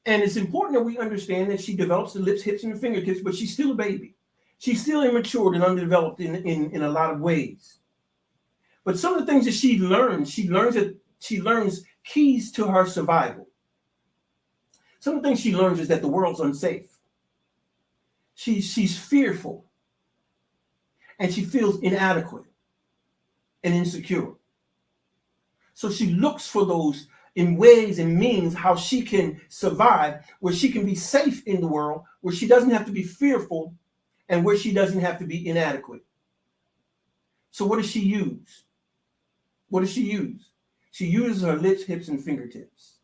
And it's important that we understand that she develops the lips, hips, and the fingertips, but she's still a baby. She's still immature and undeveloped in a lot of ways. But some of the things that she learns keys to her survival. Some of the things she learns is that the world's unsafe. She's fearful. And she feels inadequate and insecure. So she looks for those in ways and means how she can survive, where she can be safe in the world, where she doesn't have to be fearful, and where she doesn't have to be inadequate. So what does she use? What does she use? She uses her lips, hips, and fingertips.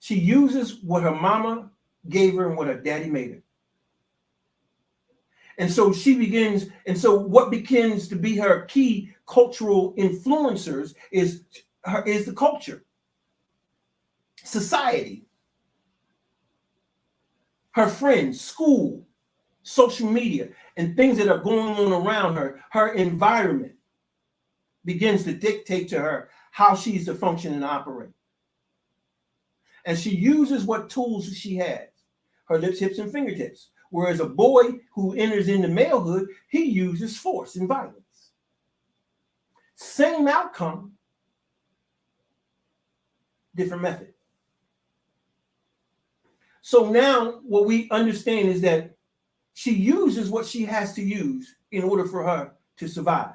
She uses what her mama gave her and what her daddy made her. And so what begins to be her key cultural influencers is the culture, society, her friends, school, social media, and things that are going on around her. Her environment begins to dictate to her how she's to function and operate. And she uses what tools she has, her lips, hips, and fingertips. Whereas a boy who enters into malehood, he uses force and violence. Same outcome, different method. So now what we understand is that she uses what she has to use in order for her to survive.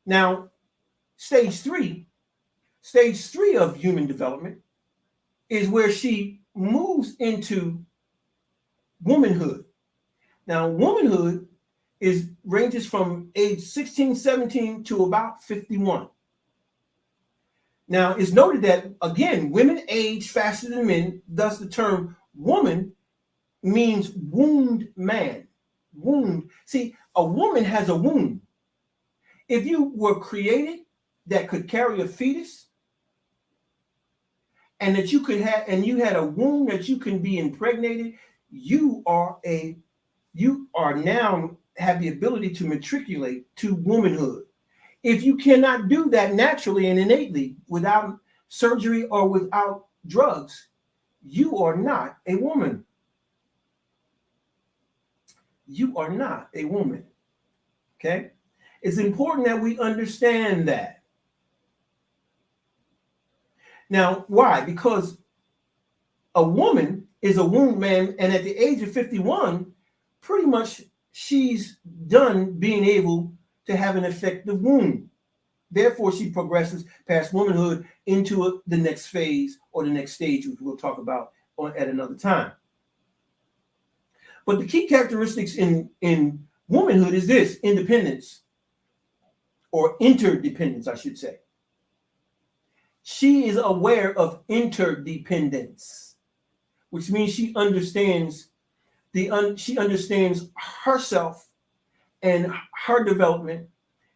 Now, stage three of human development is where she moves into womanhood. Now, womanhood ranges from age 16, 17 to about 51. Now, it's noted that, again, women age faster than men, thus the term woman means wound man. Wound. See, a woman has a womb. If you were created that could carry a fetus, and that you could have, and you had a womb that you can be impregnated, you are now have the ability to matriculate to womanhood. If you cannot do that naturally and innately without surgery or without drugs, you are not a woman. You are not a woman. Okay? It's important that we understand that. Now, why? Because a woman is a wound man, and at the age of 51, pretty much she's done being able to have an effective womb. Therefore, she progresses past womanhood into the next phase or the next stage, which we'll talk about at another time. But the key characteristics in womanhood is this: independence, or interdependence, I should say. She is aware of interdependence, which means she understands herself and her development,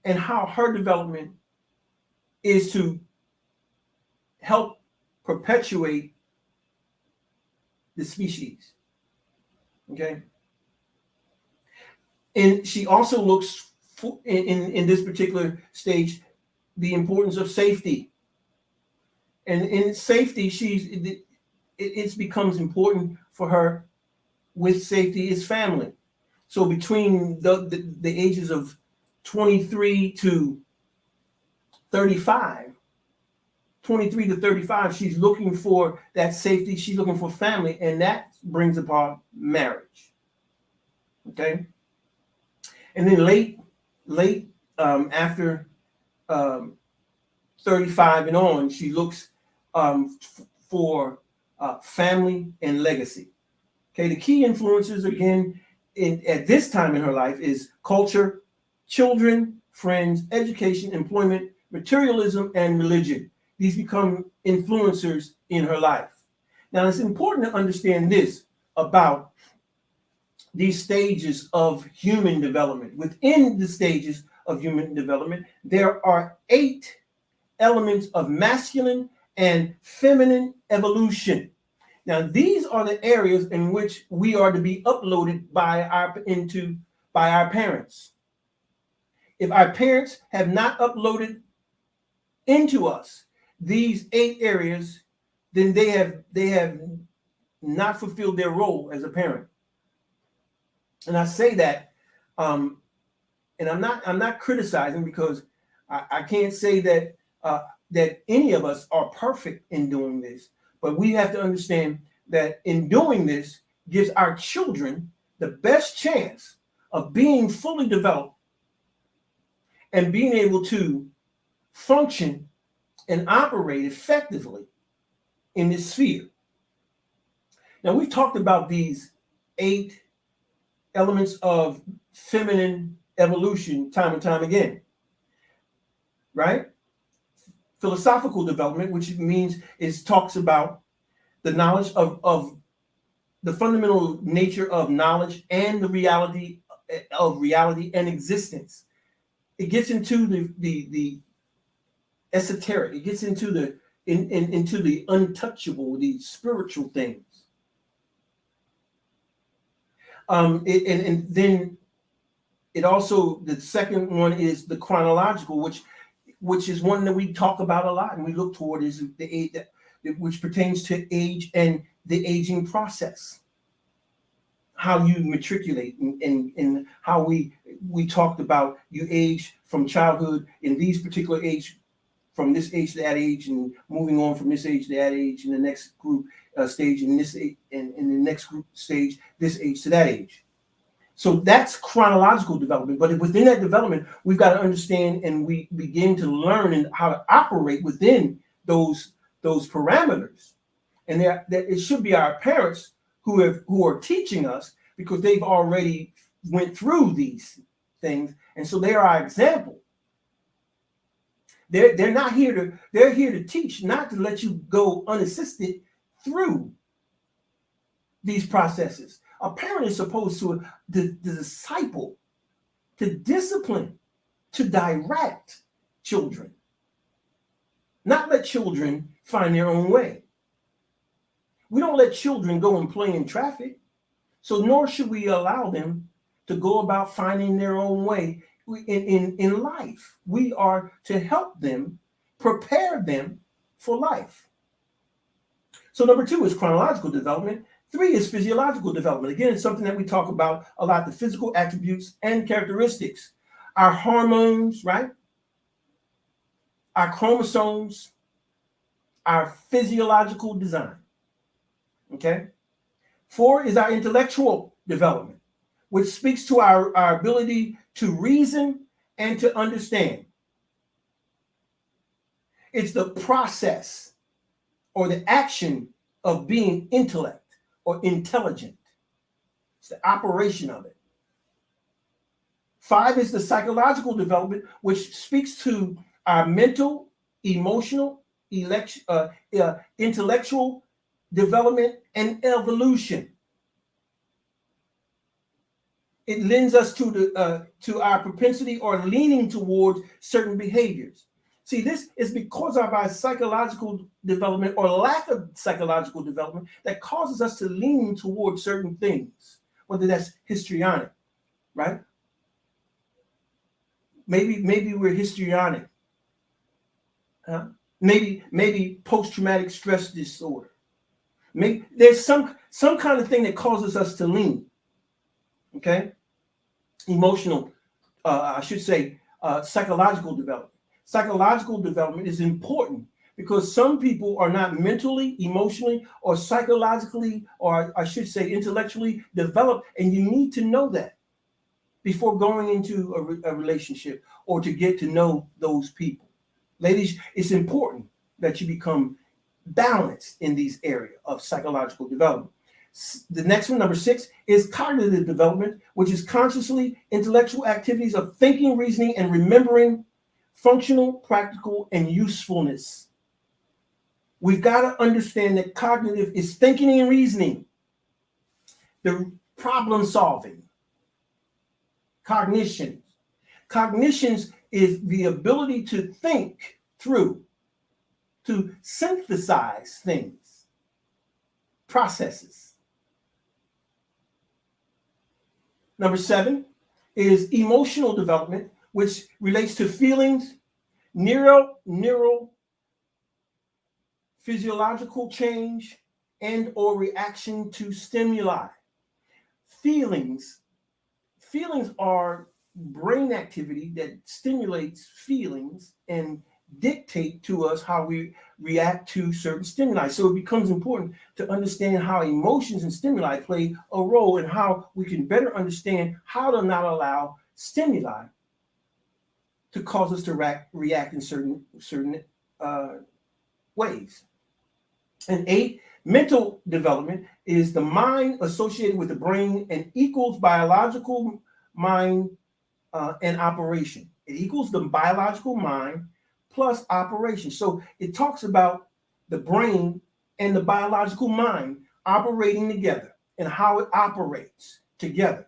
and how her development is to help perpetuate the species. Okay. And she also looks for, in this particular stage, the importance of safety. And in safety, it becomes important for her. With safety is family. So between the ages of 23 to 35, she's looking for that safety. She's looking for family, and that brings about marriage. Okay. And then late after 35 and on, she looks for family and legacy. Okay, the key influences again at this time in her life is culture, children, friends, education, employment, materialism, and religion. These become influencers in her life. Now, it's important to understand this about these stages of human development. Within the stages of human development, there are 8 elements of masculine and feminine evolution. Now, these are the areas in which we are to be uploaded by our parents. If our parents have not uploaded into us these 8 areas, then they have not fulfilled their role as a parent. And I say that, and I'm not criticizing, because I can't say that that any of us are perfect in doing this. But we have to understand that in doing this gives our children the best chance of being fully developed and being able to function and operate effectively in this sphere. Now, we've talked about these 8 elements of feminine evolution time and time again, right? Philosophical development, which talks about the knowledge of the fundamental nature of knowledge and the reality and existence. It gets into the esoteric. It gets into the untouchable, the spiritual things. And then it also, the second one is the chronological, which is one that we talk about a lot and we look toward, is the age which pertains to age and the aging process. How you matriculate and how we talked about you age from childhood in these particular age, from this age to that age, and moving on from this age to that age, in the next group stage, in this age, and in the next group stage, this age to that age. So that's chronological development. But within that development, we've got to understand, and we begin to learn and how to operate within those parameters. And it should be our parents who are teaching us, because they've already went through these things, and so they are our example. They're not here to, they're here to teach, not to let you go unassisted through these processes. A parent is supposed to disciple, to discipline, to direct children, not let children find their own way. We don't let children go and play in traffic, so nor should we allow them to go about finding their own way in life. We are to help them, prepare them for life. So number 2 is chronological development. 3 is physiological development. Again, it's something that we talk about a lot, the physical attributes and characteristics. Our hormones, right? Our chromosomes, our physiological design. Okay? 4 is our intellectual development, which speaks to our ability to reason and to understand. It's the process or the action of being intellect or intelligent. It's the operation of it. 5 is the psychological development, which speaks to our mental, emotional, intellectual development and evolution. It lends us to our propensity or leaning towards certain behaviors. See, this is because of our psychological development or lack of psychological development that causes us to lean towards certain things, whether that's histrionic, right? Maybe we're histrionic. Maybe post-traumatic stress disorder. Maybe there's some kind of thing that causes us to lean. Okay? Emotional, psychological development. Psychological development is important because some people are not mentally, emotionally, or psychologically, or I should say intellectually developed, and you need to know that before going into a relationship or to get to know those people. Ladies, it's important that you become balanced in these areas of psychological development. The next one, number 6, is cognitive development, which is consciously intellectual activities of thinking, reasoning, and remembering, functional, practical, and usefulness. We've got to understand that cognitive is thinking and reasoning, the problem solving. Cognitions is the ability to think through, to synthesize things, processes. Number 7 is emotional development, which relates to feelings, neural physiological change, and or reaction to stimuli. Feelings are brain activity that stimulates feelings and dictate to us how we react to certain stimuli. So it becomes important to understand how emotions and stimuli play a role and how we can better understand how to not allow stimuli to cause us to react in certain ways. And 8, mental development is the mind associated with the brain and equals biological mind and operation. It equals the biological mind plus operation. So it talks about the brain and the biological mind operating together and how it operates together.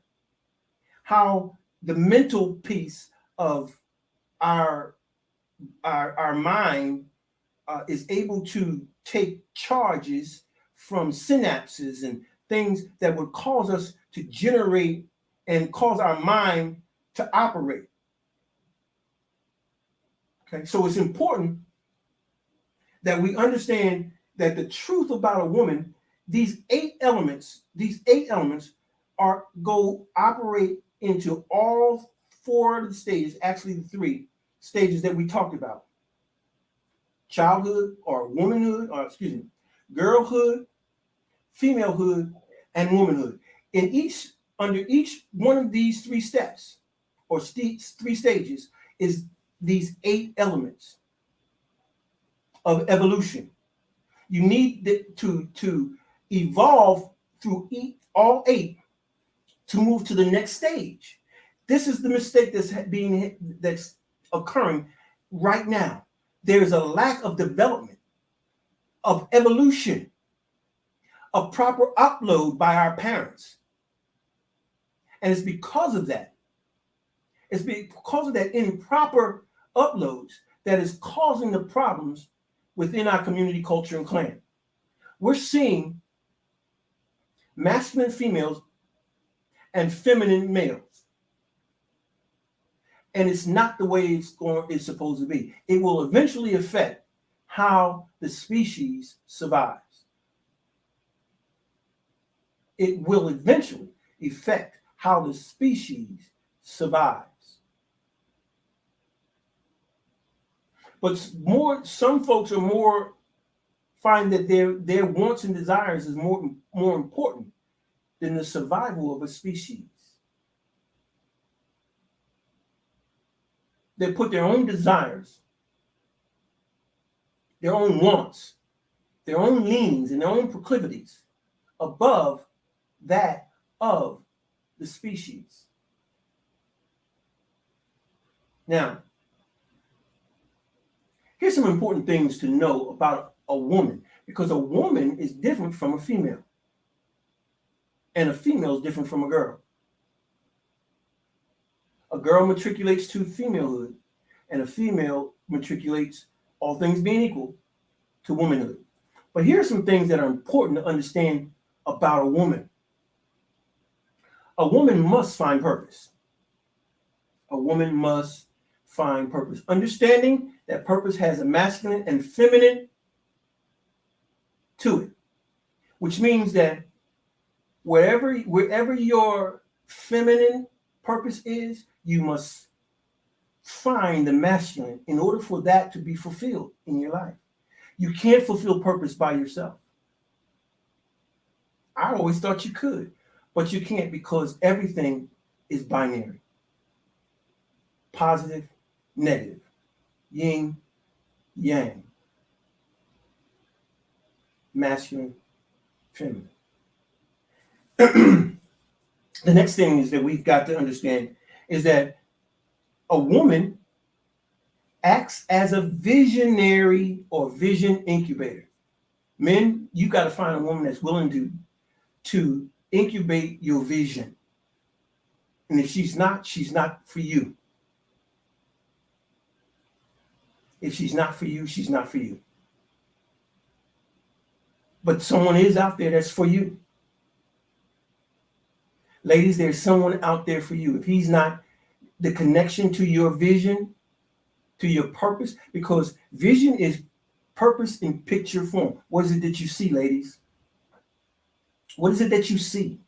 How the mental piece of our mind is able to take charges from synapses and things that would cause us to generate and cause our mind to operate. Okay, so it's important that we understand that the truth about a woman, these eight elements operate into all 4 of the stages, actually the 3 stages that we talked about. Childhood or womanhood, girlhood, femalehood, and womanhood. Under each one of these 3 steps or 3 stages is these 8 elements of evolution. You need to evolve through all 8 to move to the next stage. This is the mistake that's occurring right now. There is a lack of development, of evolution, of proper upload by our parents. And it's because of that. It's because of that improper uploads that is causing the problems within our community, culture, and clan. We're seeing masculine females and feminine males. And it's not the way it's supposed to be. It will eventually affect how the species survives. It will eventually affect how the species survives. But some folks find that their wants and desires is more important than the survival of a species. They put their own desires, their own wants, their own leanings, and their own proclivities above that of the species. Now, here's some important things to know about a woman, because a woman is different from a female, and a female is different from a girl. A girl matriculates to femalehood, and a female matriculates, all things being equal, to womanhood. But here are some things that are important to understand about a woman. A woman must find purpose. A woman must find purpose. Understanding that purpose has a masculine and feminine to it, which means that wherever your feminine purpose is, you must find the masculine in order for that to be fulfilled in your life. You can't fulfill purpose by yourself. I always thought you could, but you can't, because everything is binary. Positive, negative, yin, yang, masculine, feminine. The next thing is that we've got to understand is that a woman acts as a visionary or vision incubator. Men, you got to find a woman that's willing to incubate your vision. And if she's not for you. If she's not for you, she's not for you. But someone is out there that's for you. Ladies, there's someone out there for you. If he's not the connection to your vision, to your purpose, because vision is purpose in picture form. What is it that you see, ladies? What is it that you see?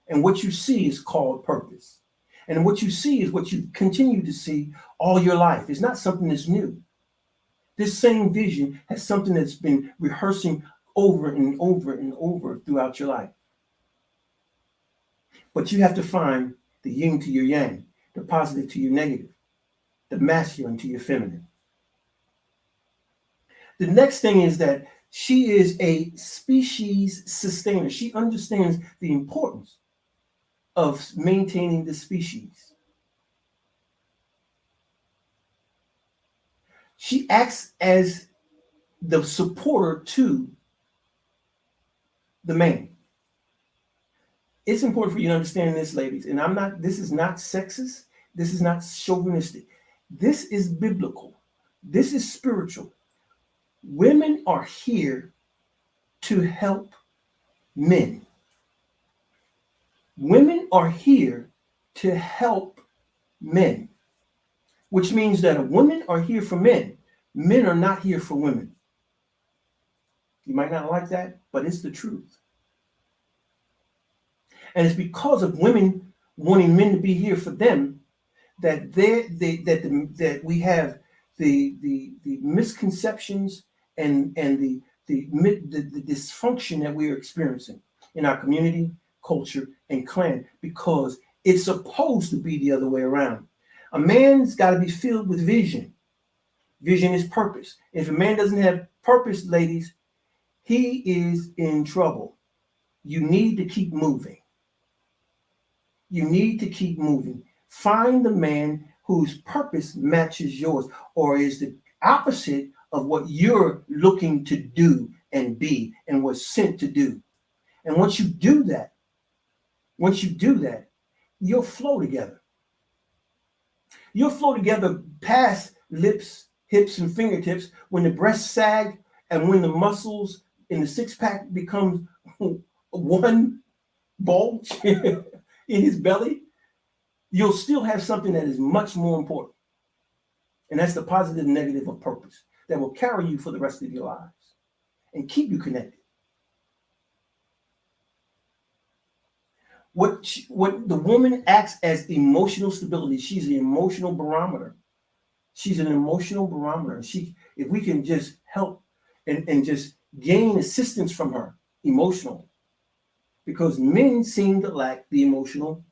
And what you see is called purpose. And what you see is what you continue to see all your life. It's not something that's new. This same vision has something that's been rehearsing over and over and over throughout your life. But you have to find the yin to your yang, the positive to your negative, the masculine to your feminine. The next thing is that she is a species sustainer. She understands the importance of maintaining the species. She acts as the supporter to the man. It's important for you to understand this, ladies, and this is not sexist, this is not chauvinistic. This is biblical. This is spiritual. Women are here to help men. Women are here to help men, which means that women are here for men. Men are not here for women. You might not like that, but it's the truth. And it's because of women wanting men to be here for them that we have the misconceptions and the dysfunction that we are experiencing in our community, culture, and clan, because it's supposed to be the other way around. A man's got to be filled with vision. Vision is purpose. If a man doesn't have purpose, ladies, he is in trouble. You need to keep moving. You need to keep moving. Find the man whose purpose matches yours or is the opposite of what you're looking to do and be and was sent to do. And once you do that, you'll flow together. You'll flow together past lips, hips, and fingertips when the breasts sag and when the muscles in the six-pack becomes one bulge in his belly. You'll still have something that is much more important. And that's the positive and negative of purpose that will carry you for the rest of your lives and keep you connected. What the woman acts as emotional stability. She's an emotional barometer. She's an emotional barometer. If we can just help and just gain assistance from her emotionally, because men seem to lack the emotional,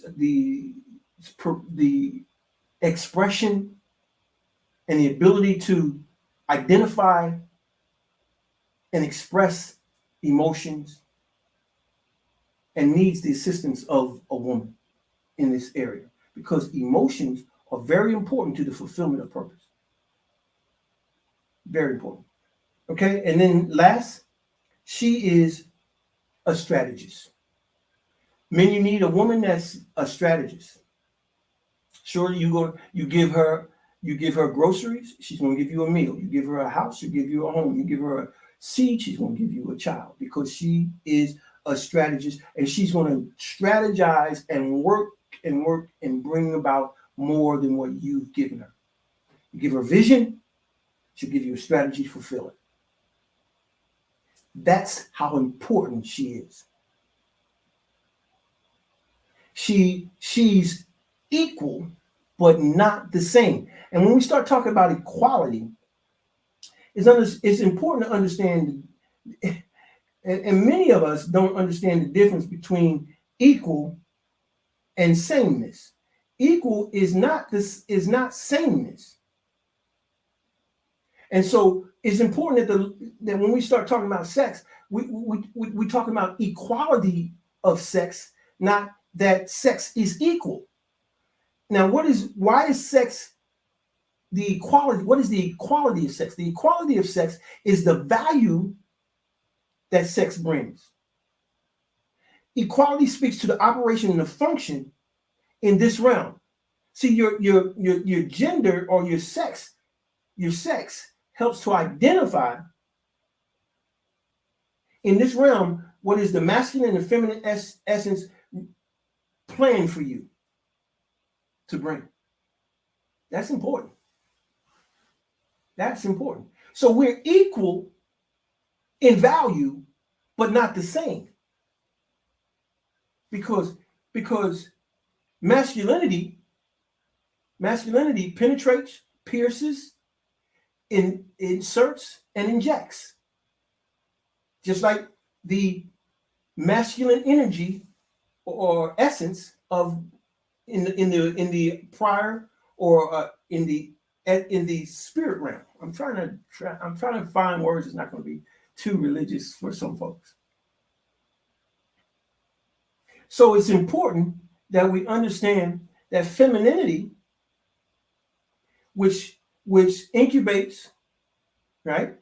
the expression and the ability to identify and express emotions, and needs the assistance of a woman in this area, because emotions are very important to the fulfillment of purpose. Very important. Okay, and then last, she is a strategist. Men, you need a woman that's a strategist. Sure, you give her groceries, she's going to give you a meal. You give her a house, she'll give you a home. You give her a seed, she's going to give you a child, because she is a strategist, and she's going to strategize and work and bring about more than what you've given her. You give her vision, she'll give you a strategy to fulfill it. That's how important she is. She's equal, but not the same. And when we start talking about equality, it's important to understand, and many of us don't understand the difference between equal and sameness. Equal is not sameness. And so it's important that when we start talking about sex, we talk about equality of sex, not that sex is equal. Now, why is sex the equality? What is the equality of sex? The equality of sex is the value that sex brings. Equality speaks to the operation and the function in this realm. See, your gender or your sex helps to identify in this realm what is the masculine and feminine essence planned for you to bring. That's important. That's important. So we're equal in value, but not the same. Because masculinity penetrates, pierces, inserts, and injects. Just like the masculine energy or essence of in the prior or in the spirit realm. I'm trying to find words that's not going to be too religious for some folks. So it's important that we understand that femininity, which incubates, right?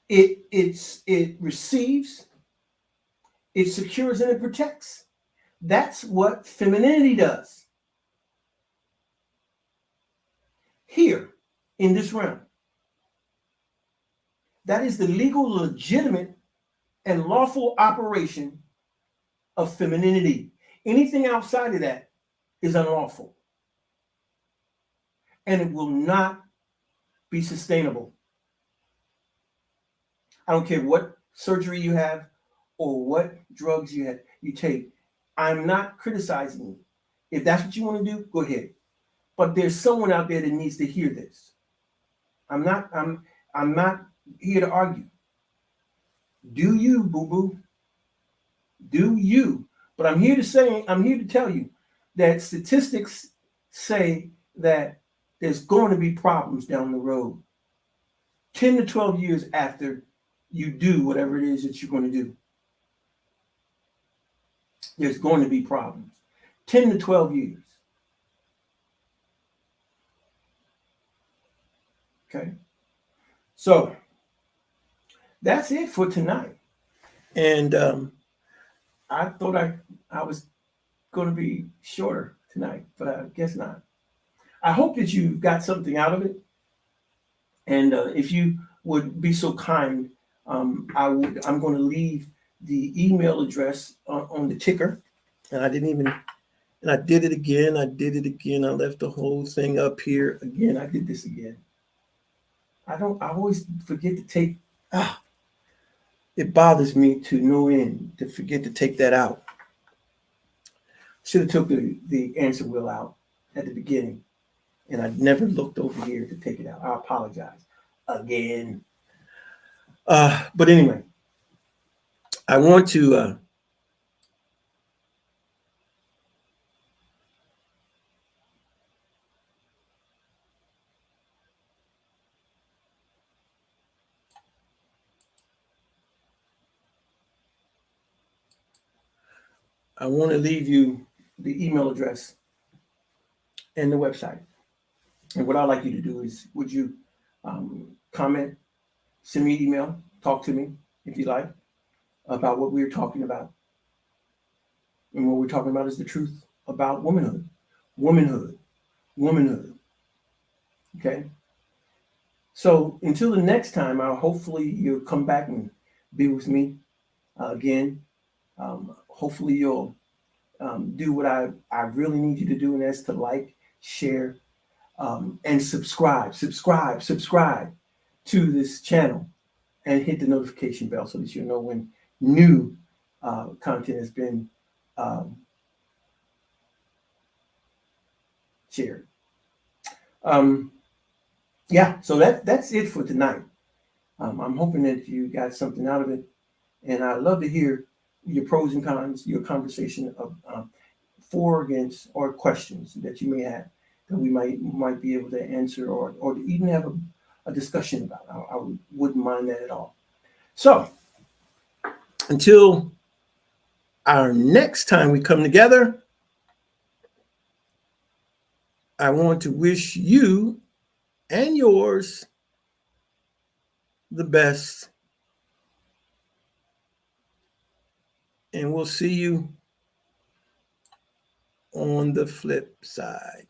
It receives, it secures, and it protects. That's what femininity does. Here in this realm. That is the legal, legitimate, and lawful operation of femininity. Anything outside of that is unlawful. And it will not be sustainable. I don't care what surgery you have or what drugs you take. I'm not criticizing you. If that's what you want to do, go ahead. But there's someone out there that needs to hear this. I'm not here to argue. Do you, boo-boo? Do you? But I'm here to tell you that statistics say that there's going to be problems down the road. 10 to 12 years after you do whatever it is that you're going to do. There's going to be problems. 10 to 12 years. Okay. So that's it for tonight. And I thought I was going to be shorter tonight, but I guess not. I hope that you got something out of it. And if you would be so kind, I'm going to leave the email address on the ticker. And I did it again. I left the whole thing up here again. I did this again. I always forget to take, it bothers me to no end to forget to take that out. Should have took the answer wheel out at the beginning, and I never looked over here to take it out. I apologize again. But anyway, I want to leave you the email address and the website. And what I'd like you to do is, would you comment, send me an email, talk to me if you like about what we're talking about. And what we're talking about is the truth about womanhood. Womanhood. Womanhood. Okay? So until the next time, hopefully you'll come back and be with me again. Hopefully you'll do what I really need you to do, and that's to like, share, and subscribe to this channel, and hit the notification bell so that you know when new content has been shared. So that's it for tonight. I'm hoping that you got something out of it, and I'd love to hear your pros and cons, your conversation of for, against, or questions that you may have that we might be able to answer, or to even have a discussion about. I wouldn't mind that at all. So until our next time we come together, I want to wish you and yours the best. And we'll see you on the flip side.